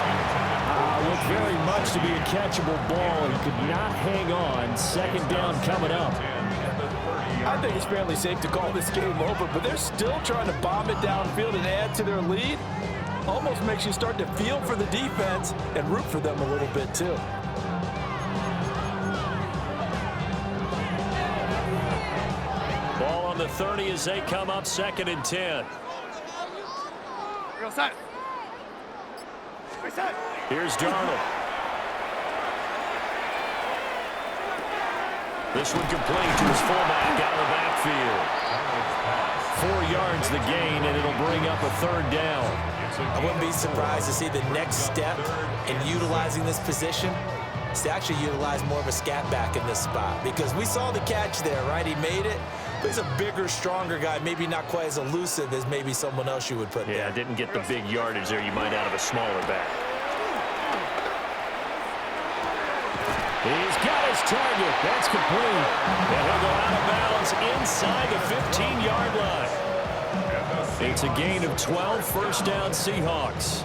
Looked very much to be a catchable ball and could not hang on. Second down coming up. I think it's fairly safe to call this game over, but they're still trying to bomb it downfield and add to their lead. Almost makes you start to feel for the defense and root for them a little bit too. Ball on the 30 as they come up 2nd and 10. Here's Darnold. This one complete to his fullback out of the backfield. 4 yards the gain, and it'll bring up a 3rd down. I wouldn't be surprised to see the next step in utilizing this position is to actually utilize more of a scat back in this spot, because we saw the catch there, right? He made it. But he's a bigger, stronger guy, maybe not quite as elusive as maybe someone else you would put there. Yeah, didn't get the big yardage there you might out of a smaller back. He's got his target. That's complete. And he'll go out of bounds inside the 15-yard line. It's a gain of 12, first down Seahawks.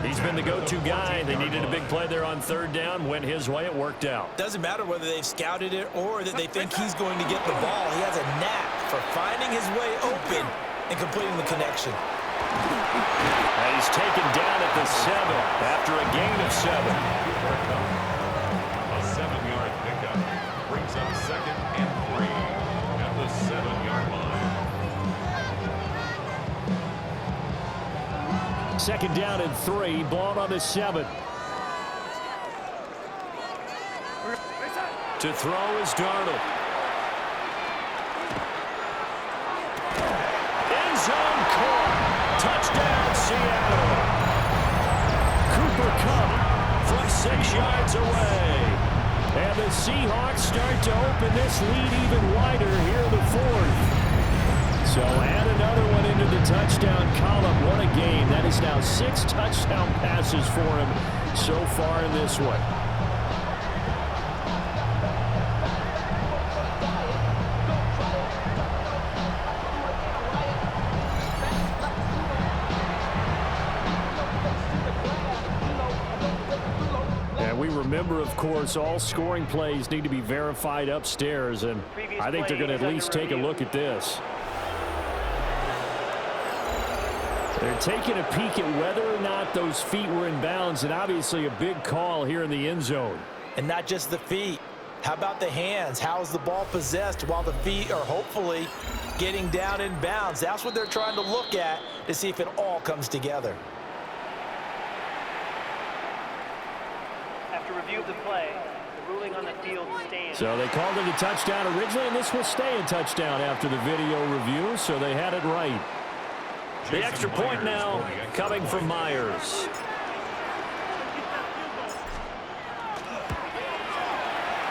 He's been the go-to guy. They needed a big play there on 3rd down. Went his way. It worked out. Doesn't matter whether they've scouted it or that they think he's going to get the ball. He has a knack for finding his way open and completing the connection. And he's taken down at the 7 after a gain of 7. A 7-yard pickup brings up 2nd and 3 at the 7-yard line. 2nd down and 3. Ball on the 7. To throw is Darnold. End zone caught. Touchdown, Seattle. Cooper Kupp From 6 yards away. And the Seahawks start to open this lead even wider here in the 4th. So add another one into the touchdown column. What a game. That is now 6 touchdown passes for him so far in this one. And we remember, of course, all scoring plays need to be verified upstairs, and I think they're going to at least take a look at this. They're taking a peek at whether or not those feet were in bounds, and obviously a big call here in the end zone. And not just the feet. How about the hands? How is the ball possessed while the feet are hopefully getting down in bounds? That's what they're trying to look at to see if it all comes together. After review of the play, the ruling on the field stands. So they called it a touchdown originally, and this will stay a touchdown after the video review, so they had it right. The extra point now coming from Myers.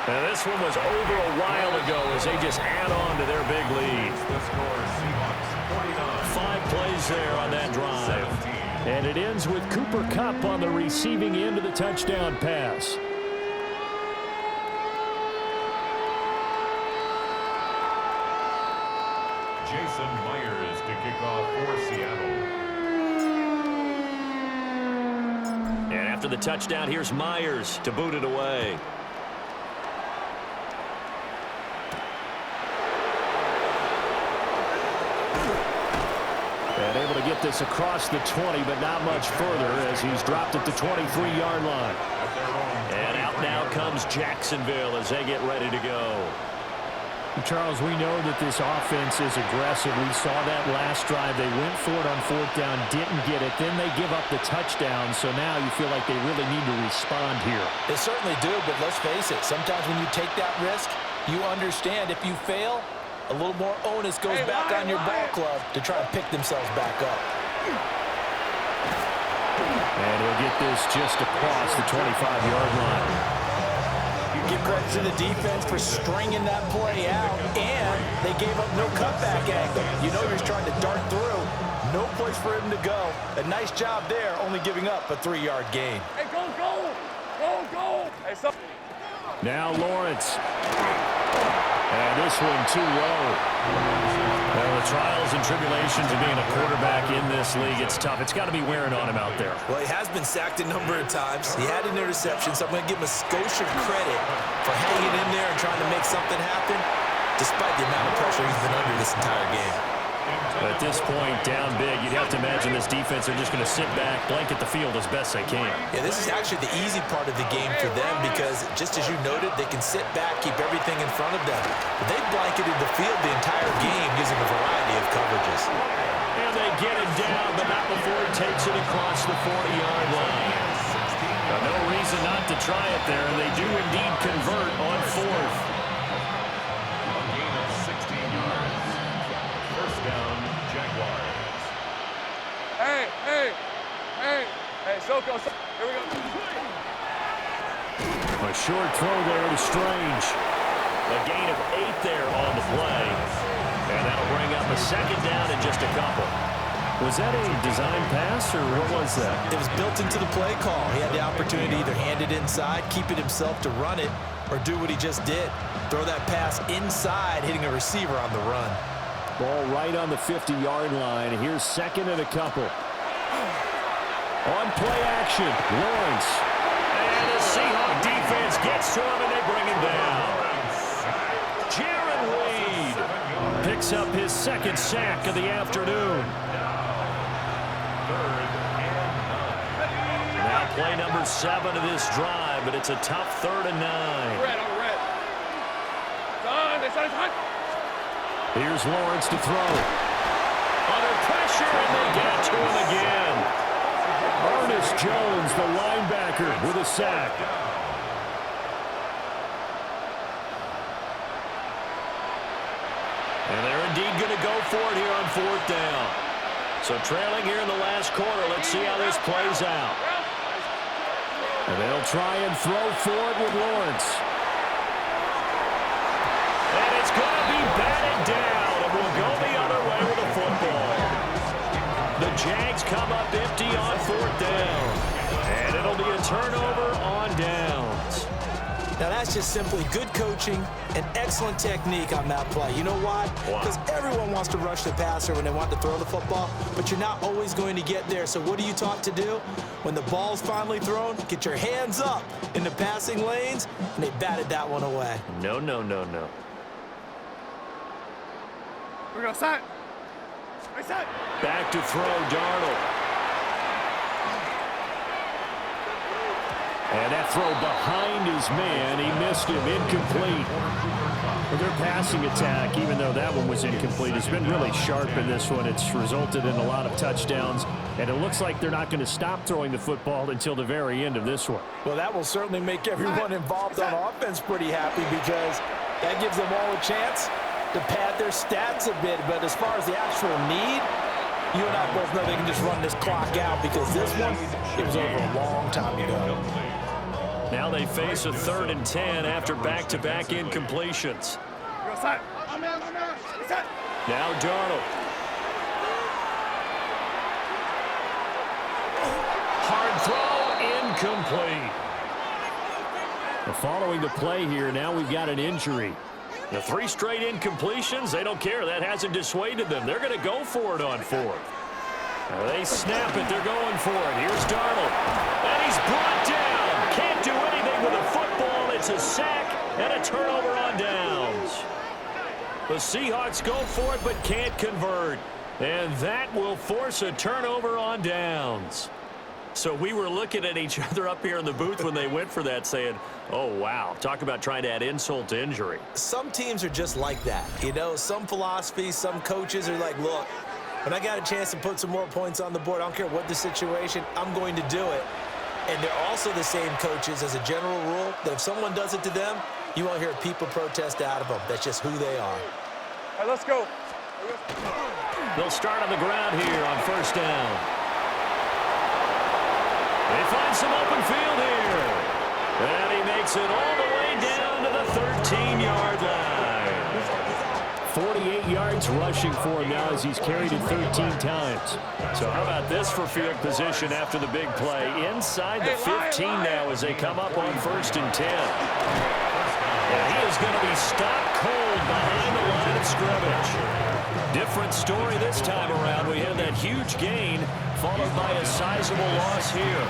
And this one was over a while ago as they just add on to their big lead. The score, Seahawks 49. 5 plays there on that drive. 17. And it ends with Cooper Kupp on the receiving end of the touchdown pass. Jason Myers to kick off for Seattle. And after the touchdown, here's Myers to boot it away. And able to get this across the 20, but not much further as he's dropped at the 23-yard line. And out now comes Jacksonville as they get ready to go. Charles, we know that this offense is aggressive. We saw that last drive. They went for it on 4th down, didn't get it. Then they give up the touchdown. So now you feel like they really need to respond here. They certainly do, but let's face it. Sometimes when you take that risk, you understand if you fail, a little more onus goes back on your ball club to try and pick themselves back up. And he'll get this just across the 25-yard line. You give credit to the defense for stringing that play out, and they gave up no cutback angle. You know he's trying to dart through. No place for him to go. A nice job there, only giving up a 3-yard gain. Hey, go, go! Go, go! Hey, stop. Now Lawrence. And this one too low. Well, the trials and tribulations of being a quarterback in this league, it's tough. It's got to be wearing on him out there. Well, he has been sacked a number of times. He had an interception, so I'm going to give him a skosh of credit for hanging in there and trying to make something happen, despite the amount of pressure he's been under this entire game. At this point, down big, you'd have to imagine this defense are just going to sit back, blanket the field as best they can. Yeah, this is actually the easy part of the game for them because, just as you noted, they can sit back, keep everything in front of them. But they've blanketed the field the entire game using a variety of coverages. And they get it down, but not before he takes it across the 40-yard line. No reason not to try it there, and they do indeed convert on fourth. A gain of 16 yards. First down, Jaguars. Hey, hey, hey, hey, Soko, here we go. A short throw there to Strange. A gain of 8 there on the play. And that'll bring up a second down in just a couple. Was that a design pass, or what was that? It was built into the play call. He had the opportunity to either hand it inside, keep it himself to run it, or do what he just did. Throw that pass inside, hitting a receiver on the run. Ball right on the 50-yard line. Here's second and a couple. On play action, Lawrence. And the Seahawk defense gets to him, and they bring him down. Jaron Reed picks up his second sack of the afternoon. Now play number 7 of this drive, but it's a tough 3rd and 9. Red, on red. Done. Here's Lawrence to throw. Under pressure, and they get to him again. Ernest Jones, the linebacker, with a sack. And they're indeed going to go for it here on 4th down. So trailing here in the last quarter, let's see how this plays out. And they'll try and throw for it with Lawrence. And it's going to be batted down, and we'll go the other way with the football. The Jags come up empty on 4th down. And it'll be a turnover on downs. Now, that's just simply good coaching and excellent technique on that play. You know why? Because everyone wants to rush the passer when they want to throw the football, but you're not always going to get there. So what are you taught to do? When the ball's finally thrown, get your hands up in the passing lanes, and they batted that one away. No, no, no, no. We're going to set. Back to throw, Darnold. And that throw behind his man, he missed him, incomplete. Well, their passing attack, even though that one was incomplete, has been really sharp in this one. It's resulted in a lot of touchdowns, and it looks like they're not going to stop throwing the football until the very end of this one. Well, that will certainly make everyone involved on offense pretty happy because that gives them all a chance to pad their stats a bit. But as far as the actual need, you and I both know they can just run this clock out because this one, it was over a long time ago. Now they face a 3rd and 10 after back-to-back incompletions. Now Darnold. Hard throw, incomplete. Well, following the play here, now we've got an injury. The 3 straight incompletions, they don't care. That hasn't dissuaded them. They're going to go for it on 4th. They snap it. They're going for it. Here's Darnold. And he's brought down. Can't do anything with a football. It's a sack and a turnover on downs. The Seahawks go for it but can't convert. And that will force a turnover on downs. So we were looking at each other up here in the booth when they went for that saying, oh, wow, talk about trying to add insult to injury. Some teams are just like that. You know, some philosophies, some coaches are like, look, when I got a chance to put some more points on the board, I don't care what the situation, I'm going to do it. And they're also the same coaches as a general rule that if someone does it to them, you won't hear people protest out of them. That's just who they are. right, let's go. They'll start on the ground here on first down. They find some open field here. And he makes it all the way down to the 13-yard line. 48 yards rushing for him now as he's carried it 13 times. So how about this for field position after the big play? Inside the 15 now as they come up on first and 10. And he is going to be stopped cold behind the line of scrimmage. Different story this time around. We had that huge gain followed by a sizable loss here.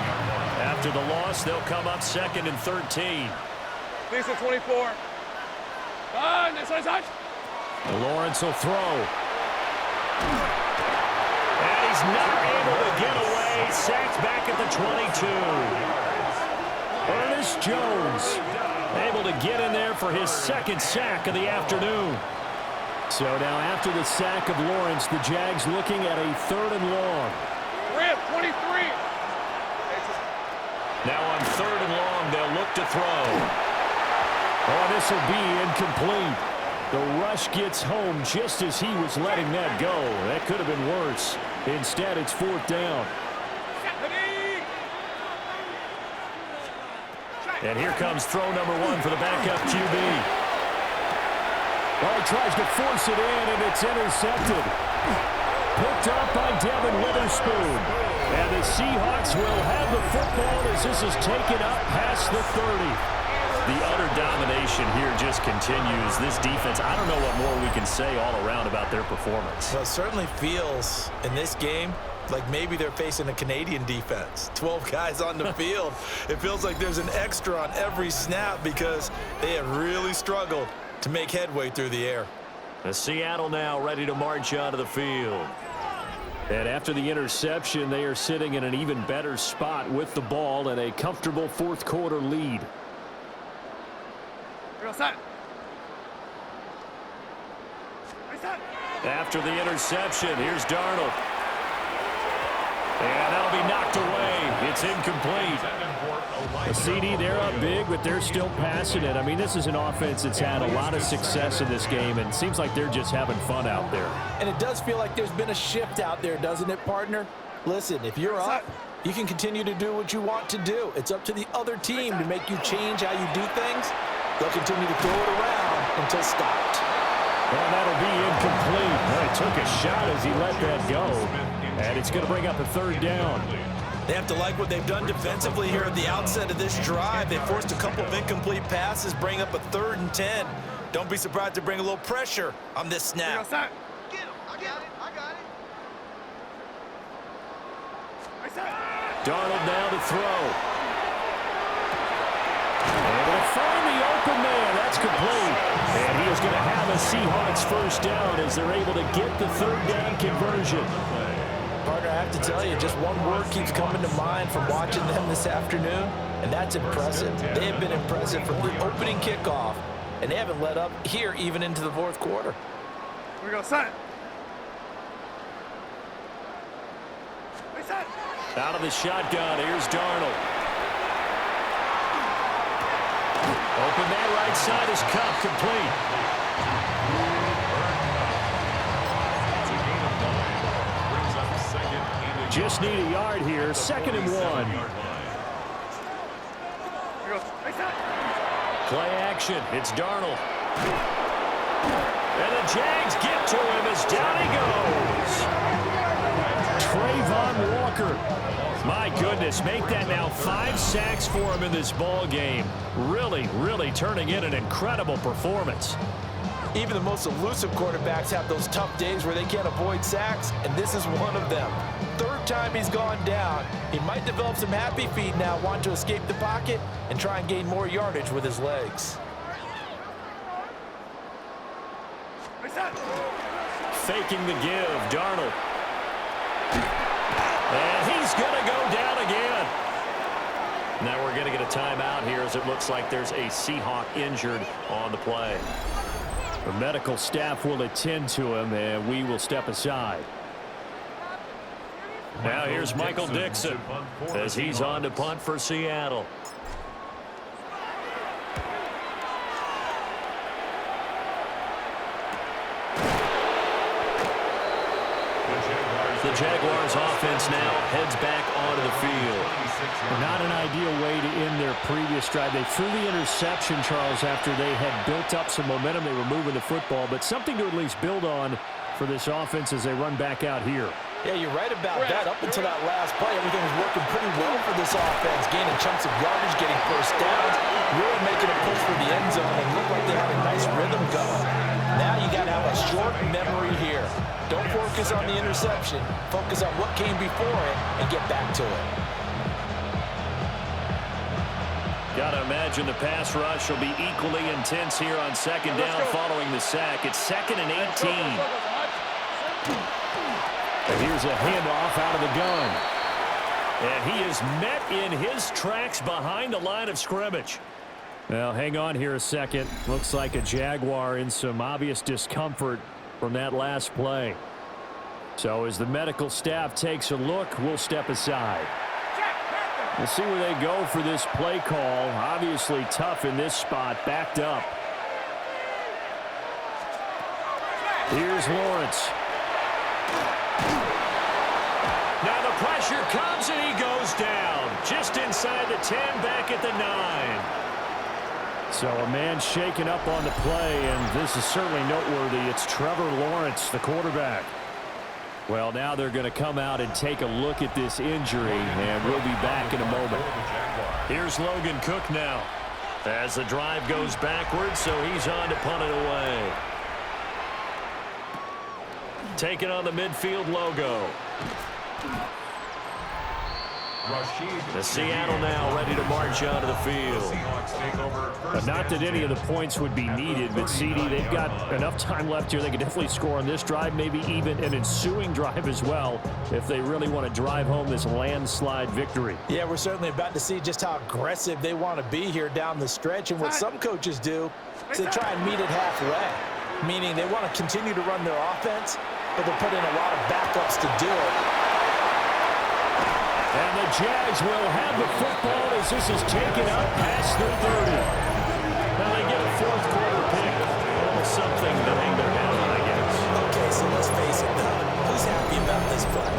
After the loss, they'll come up second and 13. Lisa 24. Inside. Lawrence will throw. And he's not able to get away. Sacked back at the 22. Ernest Jones able to get in there for his second sack of the afternoon. So now after the sack of Lawrence, the Jags looking at a 3rd and long. Rip, 23. Now on 3rd and long, they'll look to throw. Oh, this will be incomplete. The rush gets home just as he was letting that go. That could have been worse. Instead, it's 4th down. And here comes throw number 1 for the backup QB. Oh, he tries to force it in, and it's intercepted. Picked up by Devin Witherspoon. And the Seahawks will have the football as this is taken up past the 30. The utter domination here just continues. This defense, I don't know what more we can say all around about their performance. Well, it certainly feels in this game like maybe they're facing a Canadian defense. 12 guys on the field. It feels like there's an extra on every snap because they have really struggled to make headway through the air. The Seattle now ready to march onto the field. And after the interception, they are sitting in an even better spot with the ball and a comfortable 4th quarter lead. After the interception, here's Darnold. And that'll be knocked away. It's incomplete. The CD, they're up big, but they're still passing it. I mean, this is an offense that's had a lot of success in this game, and it seems like they're just having fun out there. And it does feel like there's been a shift out there, doesn't it, partner? Listen, if you're up, you can continue to do what you want to do. It's up to the other team to make you change how you do things. They'll continue to throw it around until stopped. Well, that'll be incomplete. Well, he took a shot as he let that go. And it's going to bring up a 3rd down. They have to like what they've done defensively here at the outset of this drive. They forced a couple of incomplete passes, bring up a 3rd and 10. Don't be surprised to bring a little pressure on this snap. I got it. Darnold now to throw. Able to find the open man. That's complete. And he is going to have a Seahawks 1st down as they're able to get the 3rd down conversion. Partner, I have to tell you, just one word keeps coming to mind from watching them this afternoon, and that's impressive. They have been impressive from the opening kickoff, and they haven't let up here even into the 4th quarter. We go, set. Out of the shotgun, here's Darnold. Open that right side is Cup, complete. Just need a yard here. 2nd and 1. Play action. It's Darnold. And the Jags get to him as down he goes. Trayvon Walker. My goodness, make that now 5 sacks for him in this ball game. Really, really turning in an incredible performance. Even the most elusive quarterbacks have those tough days where they can't avoid sacks, and this is one of them. 3rd time he's gone down. He might develop some happy feet now, want to escape the pocket and try and gain more yardage with his legs. Faking the give, Darnold. And he's going to go down again. Now we're going to get a timeout here as it looks like there's a Seahawk injured on the play. The medical staff will attend to him, and we will step aside. Now here's Michael Dixon as he's on to punt for Seattle. Jaguars offense now heads back onto the field. Not an ideal way to end their previous drive. They threw the interception, Charles, after they had built up some momentum. They were moving the football, but something to at least build on for this offense as they run back out here. Yeah, you're right about that. Up until that last play, everything was working pretty well for this offense. Gaining chunks of yardage, getting first downs, really making a push for the end zone. It looked like they had a nice rhythm going. Now you got to have a short memory here. Don't focus on the interception. Focus on what came before it and get back to it. Got to imagine the pass rush will be equally intense here on second down following the sack. It's 2nd and 18. And here's a handoff out of the gun. And he is met in his tracks behind the line of scrimmage. Well, hang on here a second. Looks like a Jaguar in some obvious discomfort from that last play. So as the medical staff takes a look, we'll step aside. We'll see where they go for this play call. Obviously tough in this spot, backed up. Here's Lawrence. Now the pressure comes and he goes down. Just inside the 10, back at the 9. So a man shaken up on the play, and this is certainly noteworthy. It's Trevor Lawrence, the quarterback. Well, now they're going to come out and take a look at this injury, and we'll be back in a moment. Here's Logan Cook now as the drive goes backwards, so he's on to punt it away. Taking on the midfield logo. The Seattle now ready to march onto the field. Not that any of the points would be needed, but CD, they've got enough time left here. They can definitely score on this drive, maybe even an ensuing drive as well, if they really want to drive home this landslide victory. Yeah, we're certainly about to see just how aggressive they want to be here down the stretch. And what some coaches do is they try and meet it halfway, meaning they want to continue to run their offense, but they'll put in a lot of backups to do it. And the Jags will have the football as this is taken up past the 30. Now they get a fourth quarter pick. Almost something to hang their hat on, I guess. Okay, so let's face it, though. Who's happy about this play?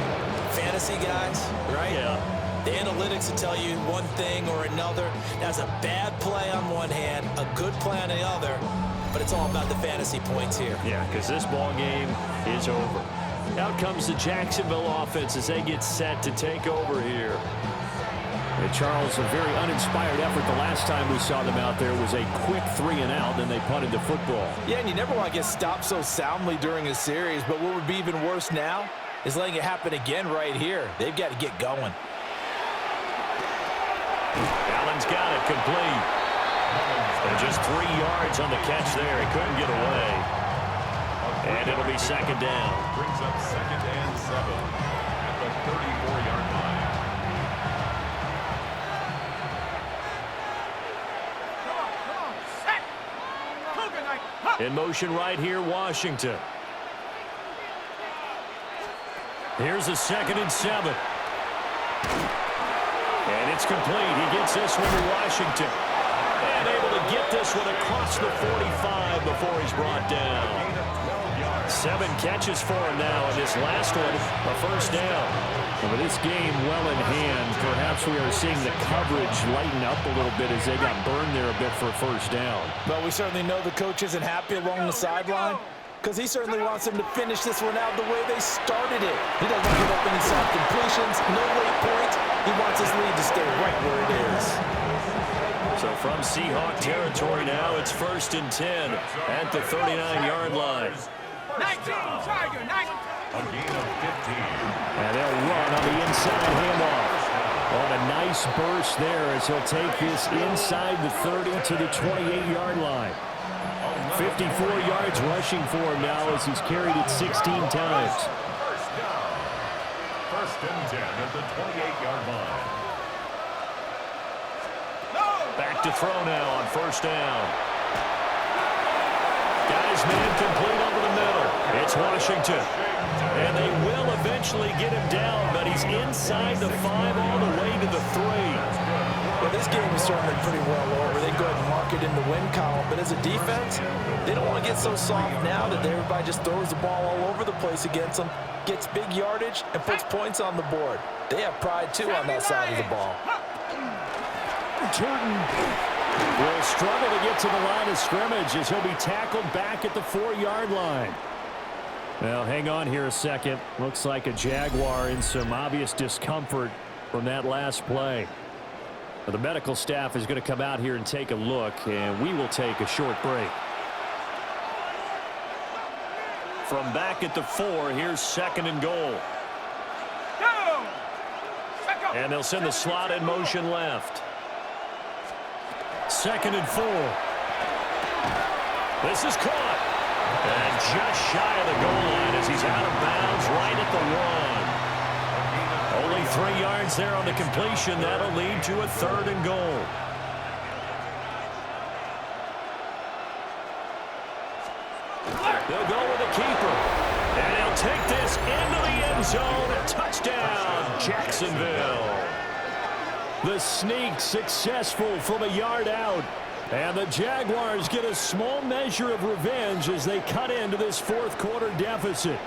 Fantasy guys, right? Yeah. The analytics will tell you one thing or another. That's a bad play on one hand, a good play on the other, but it's all about the fantasy points here. Yeah, because this ball game is over. Out comes the Jacksonville offense as they get set to take over here. And Charles, a very uninspired effort the last time we saw them out there was a quick 3-and-out, then they punted the football. Yeah, and you never want to get stopped so soundly during a series, but what would be even worse now is letting it happen again right here. They've got to get going. Allen's got it complete. And just 3 yards on the catch there. He couldn't get away. And it'll be second down. Brings up 2nd and 7 at the 34-yard line. In motion right here, Washington. Here's a 2nd and 7. And it's complete. He gets this one to Washington. And able to get this one across the 45 before he's brought down. 7 catches for him now, and this last one, a first down. And with this game well in hand, perhaps we are seeing the coverage lighten up a little bit as they got burned there a bit for a first down. But we certainly know the coach isn't happy along the sideline because he certainly wants them to finish this one out the way they started it. He doesn't give up any soft completions, no late points. He wants his lead to stay right where it is. So from Seahawk territory now, it's 1st and 10 at the 39-yard line. 19, Tiger, 19. A gain of 15. And they'll run on the inside handoff. On a nice burst there as he'll take this inside the 30 to the 28-yard line. 54 yards rushing for him now as he's carried it 16 times. First down. 1st and 10 at the 28-yard line. Back to throw now on 1st down. Guys, man, complete over the middle. It's Washington. And they will eventually get him down, but he's inside the 5 all the way to the 3. Well, this game is certainly pretty well over. They go ahead and mark it in the win column. But as a defense, they don't want to get so soft now that everybody just throws the ball all over the place against them, gets big yardage, and puts points on the board. They have pride, too, on that side of the ball. Turton will struggle to get to the line of scrimmage as he'll be tackled back at the 4-yard line. Well, hang on here a second. Looks like a Jaguar in some obvious discomfort from that last play. The medical staff is going to come out here and take a look, and we will take a short break. From back at the 4, here's 2nd and goal. And they'll send the slot in motion left. 2nd and 4. This is caught. And just shy of the goal line as he's out of bounds right at the 1. Only 3 yards there on the completion. That'll lead to a 3rd and goal. They'll go with the keeper. And he'll take this into the end zone. A touchdown, Jacksonville. The sneak successful from a yard out. And the Jaguars get a small measure of revenge as they cut into this 4th quarter deficit.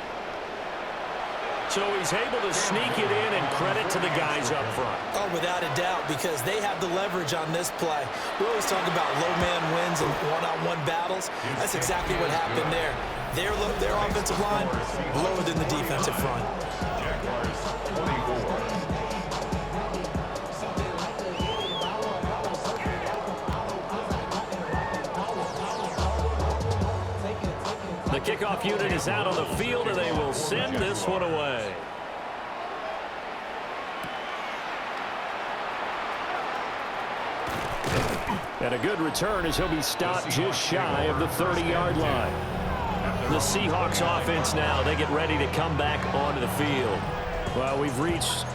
So he's able to sneak it in, and credit to the guys up front. Oh, without a doubt, because they have the leverage on this play. We always talk about low-man wins and one-on-one battles. That's exactly what happened there. Their offensive line lower than the defensive front. Jaguars 24. The kickoff unit is out on the field, and they will send this one away. And a good return as he'll be stopped just shy of the 30-yard line. The Seahawks offense now, they get ready to come back onto the field. Well, we've reached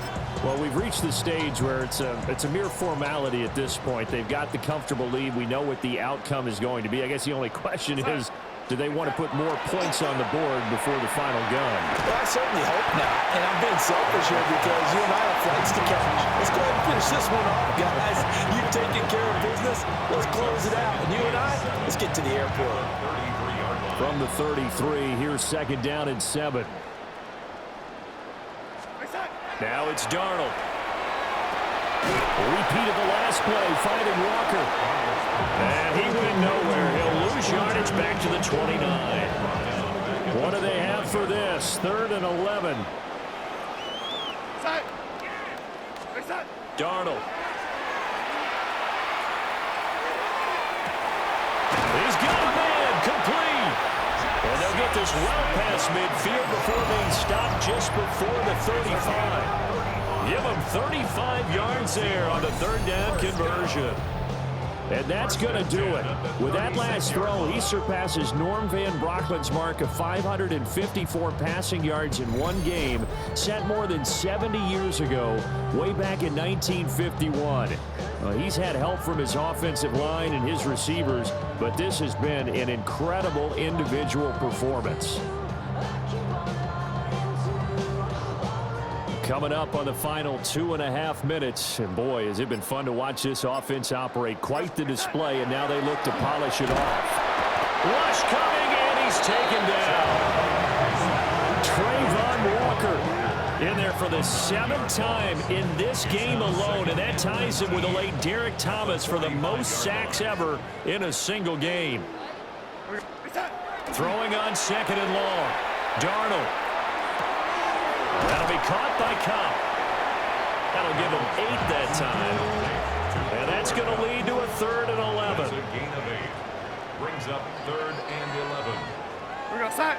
the stage where it's a mere formality at this point. They've got the comfortable lead. We know what the outcome is going to be. I guess the only question is, do they want to put more points on the board before the final gun? Well, I certainly hope not. And I'm being selfish here because you and I have flights to catch. Let's go ahead and finish this one off, guys. You've taken care of business. Let's close it out. And you and I, let's get to the airport. From the 33, here's 2nd down and 7. Now it's Darnold. Repeat of the last play, finding Walker. And he went nowhere. He'll lose yardage back to the 29. What do they have for this? 3rd and 11. Darnold. He's got a man, complete. And they'll get this well past midfield before being stopped just before the 35. Give him 35 yards there on the 3rd down conversion. And that's going to do it. With that last throw, he surpasses Norm Van Brocklin's mark of 554 passing yards in one game, set more than 70 years ago, way back in 1951. He's had help from his offensive line and his receivers, but this has been an incredible individual performance. Coming up on the final 2.5 minutes, and boy, has it been fun to watch this offense operate. Quite the display, and now they look to polish it off. Rush coming, and he's taken down. Trevor Walker in there for the 7th time in this game alone, and that ties him with the late Derek Thomas for the most sacks ever in a single game. Throwing on 2nd and long. Darnold. That'll be caught by Cobb. That'll give him 8 that time. And that's going to lead to a 3rd and 11. That's a gain of 8. Brings up 3rd and 11. We're going to sack.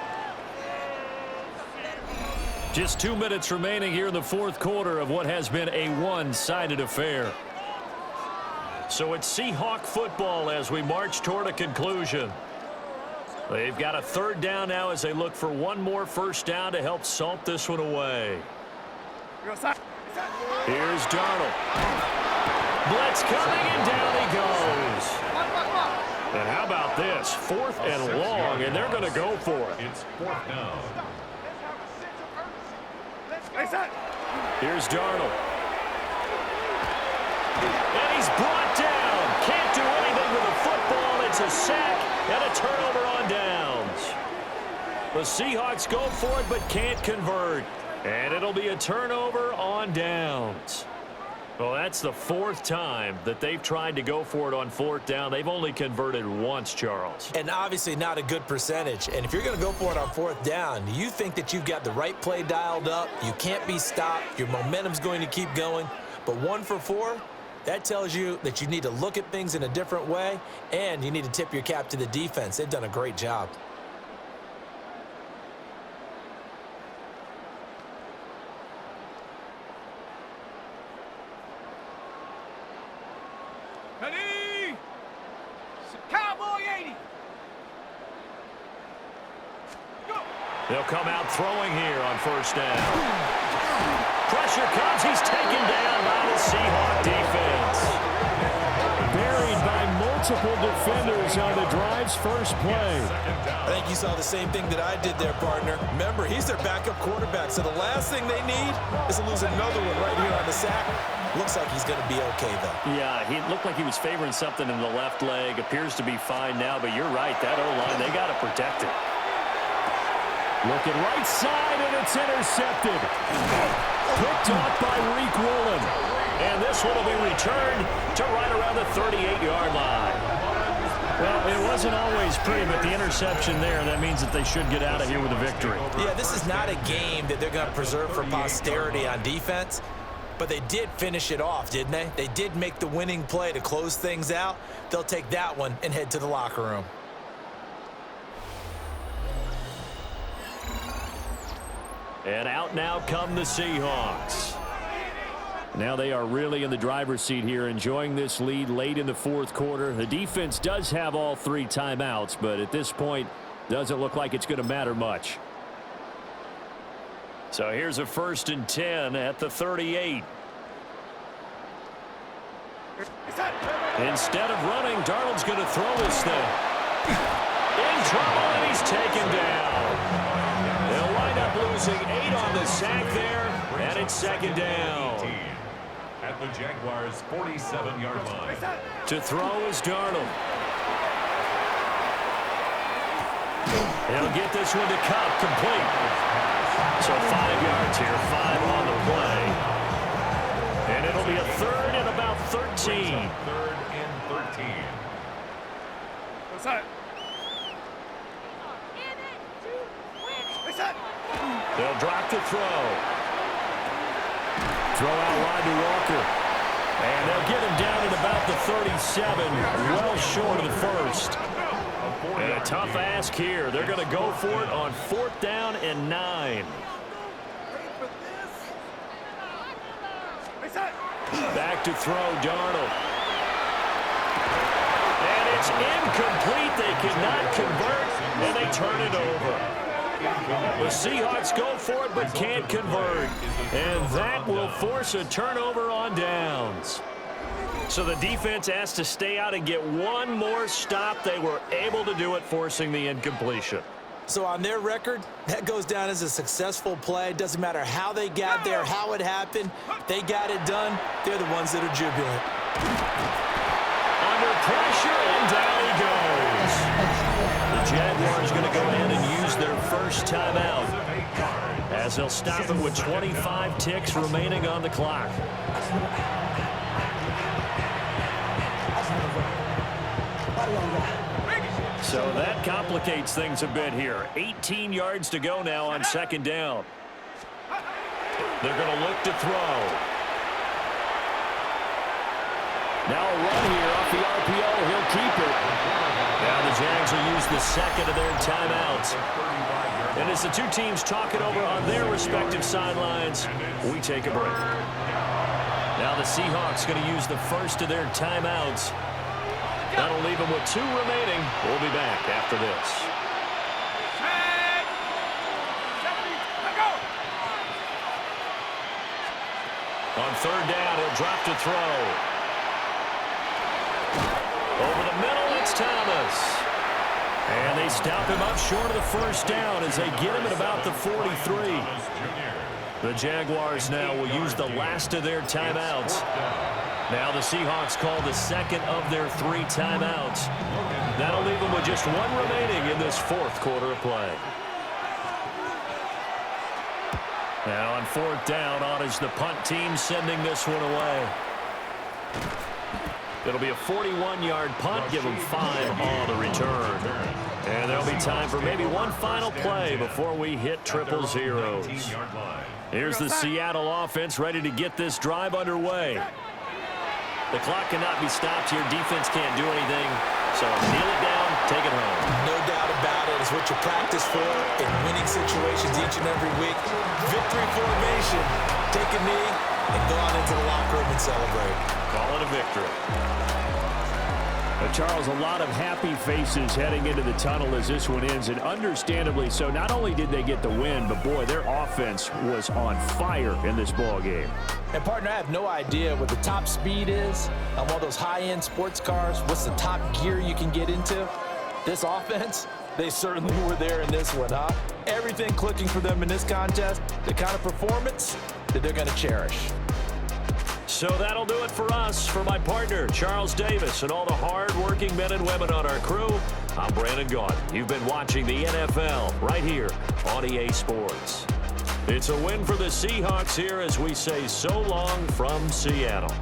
Just 2 minutes remaining here in the 4th quarter of what has been a one-sided affair. So it's Seahawk football as we march toward a conclusion. They've got a 3rd down now as they look for one more 1st down to help salt this one away. Here's Darnold. Blitz coming, and down he goes. And how about this? 4th and long, and they're going to go for it. It's 4th down. Here's Darnold. And he he's brought down. Can't do anything with the football. It's a sack and a turnover on downs. The Seahawks go for it but can't convert. And it'll be a turnover on downs. Well, that's the fourth time that they've tried to go for it on fourth down. They've only converted once, Charles. And obviously not a good percentage. And if you're going to go for it on fourth down, you think that you've got the right play dialed up. You can't be stopped. Your momentum's going to keep going. But 1 for 4, that tells you that you need to look at things in a different way, and you need to tip your cap to the defense. They've done a great job. Ready? Cowboy 80. Go. They'll come out throwing here on first down. Pressure comes. He's taken down by the Seahawk defense. Buried by multiple defenders on the drive's first play. I think you saw the same thing that I did there, partner. Remember, he's their backup quarterback, so the last thing they need is to lose another one right here on the sack. Looks like he's going to be okay, though. Yeah, he looked like he was favoring something in the left leg. Appears to be fine now, but you're right. That O-line, they got to protect it. Looking right side, and it's intercepted. Picked off by Reek Woolen. And this one will be returned to right around the 38-yard line. Well, it wasn't always pretty, but the interception there, that means that they should get out of here with a victory. Yeah, this is not a game that they're going to preserve for posterity on defense, but they did finish it off, didn't they? They did make the winning play to close things out. They'll take that one and head to the locker room. And out now come the Seahawks. Now they are really in the driver's seat here, enjoying this lead late in the fourth quarter. The defense does have all 3 timeouts, but at this point, doesn't look like it's going to matter much. So here's a 1st and 10 at the 38. Instead of running, Darnold's going to throw this thing. In trouble, and he's taken down. They'll wind up losing 8 on the sack there, and it's 2nd down. At the Jaguars' 47-yard line. To throw is Darnold. He'll get this one to Cup, complete. So 5 yards here, 5 on the play. And it'll be a 3rd and about 13. 3rd and 13. What's that? They'll drop the throw. Throw out wide to Walker. And they'll get him down at about the 37, well short of the first. And a tough ask here. They're going to go for it on 4th down and 9. Back to throw, Darnold. And it's incomplete. They cannot convert, and they turn it over. The Seahawks go for it but can't convert. And that will force a turnover on downs. So the defense has to stay out and get one more stop. They were able to do it, forcing the incompletion. So on their record, that goes down as a successful play. Doesn't matter how they got there, how it happened. They got it done. They're the ones that are jubilant. Under pressure, and down he goes. The Jaguars going to go ahead and use their first timeout, as they'll stop it with 25 ticks remaining on the clock. So that complicates things a bit here. 18 yards to go now on 2nd down. They're going to look to throw. Now a run here off the RPO. He'll keep it. Now the Jags will use the 2nd of their timeouts. And as the two teams talk it over on their respective sidelines, we take a break. Now the Seahawks going to use the 1st of their timeouts. That'll leave them with 2 remaining. We'll be back after this. On 3rd down, he'll drop to throw. Over the middle, it's Thomas. And they stop him up short of the 1st down as they get him at about the 43. The Jaguars now will use the last of their timeouts. Now the Seahawks call the second of their 3 timeouts. That'll leave them with just 1 remaining in this 4th quarter of play. Now on 4th down, on is the punt team sending this one away. It'll be a 41-yard punt, give them 5 on the return. And there'll be time for maybe one final play before we hit triple zeros. Here's the Seattle offense ready to get this drive underway. The clock cannot be stopped here. Defense can't do anything. So kneel it down, take it home. No doubt about it. It's what you practice for in winning situations each and every week. Victory formation. Take a knee and go on into the locker room and celebrate. Call it a victory. Charles, a lot of happy faces heading into the tunnel as this one ends, and understandably so. Not only did they get the win, but boy, their offense was on fire in this ball game. And partner, I have no idea what the top speed is on one of those high-end sports cars. What's the top gear you can get into? This offense, they certainly were there in this one, huh? Everything clicking for them in this contest, the kind of performance that they're going to cherish. So that'll do it for us. For my partner, Charles Davis, and all the hard-working men and women on our crew, I'm Brandon Gaudin. You've been watching the NFL right here on EA Sports. It's a win for the Seahawks here as we say so long from Seattle.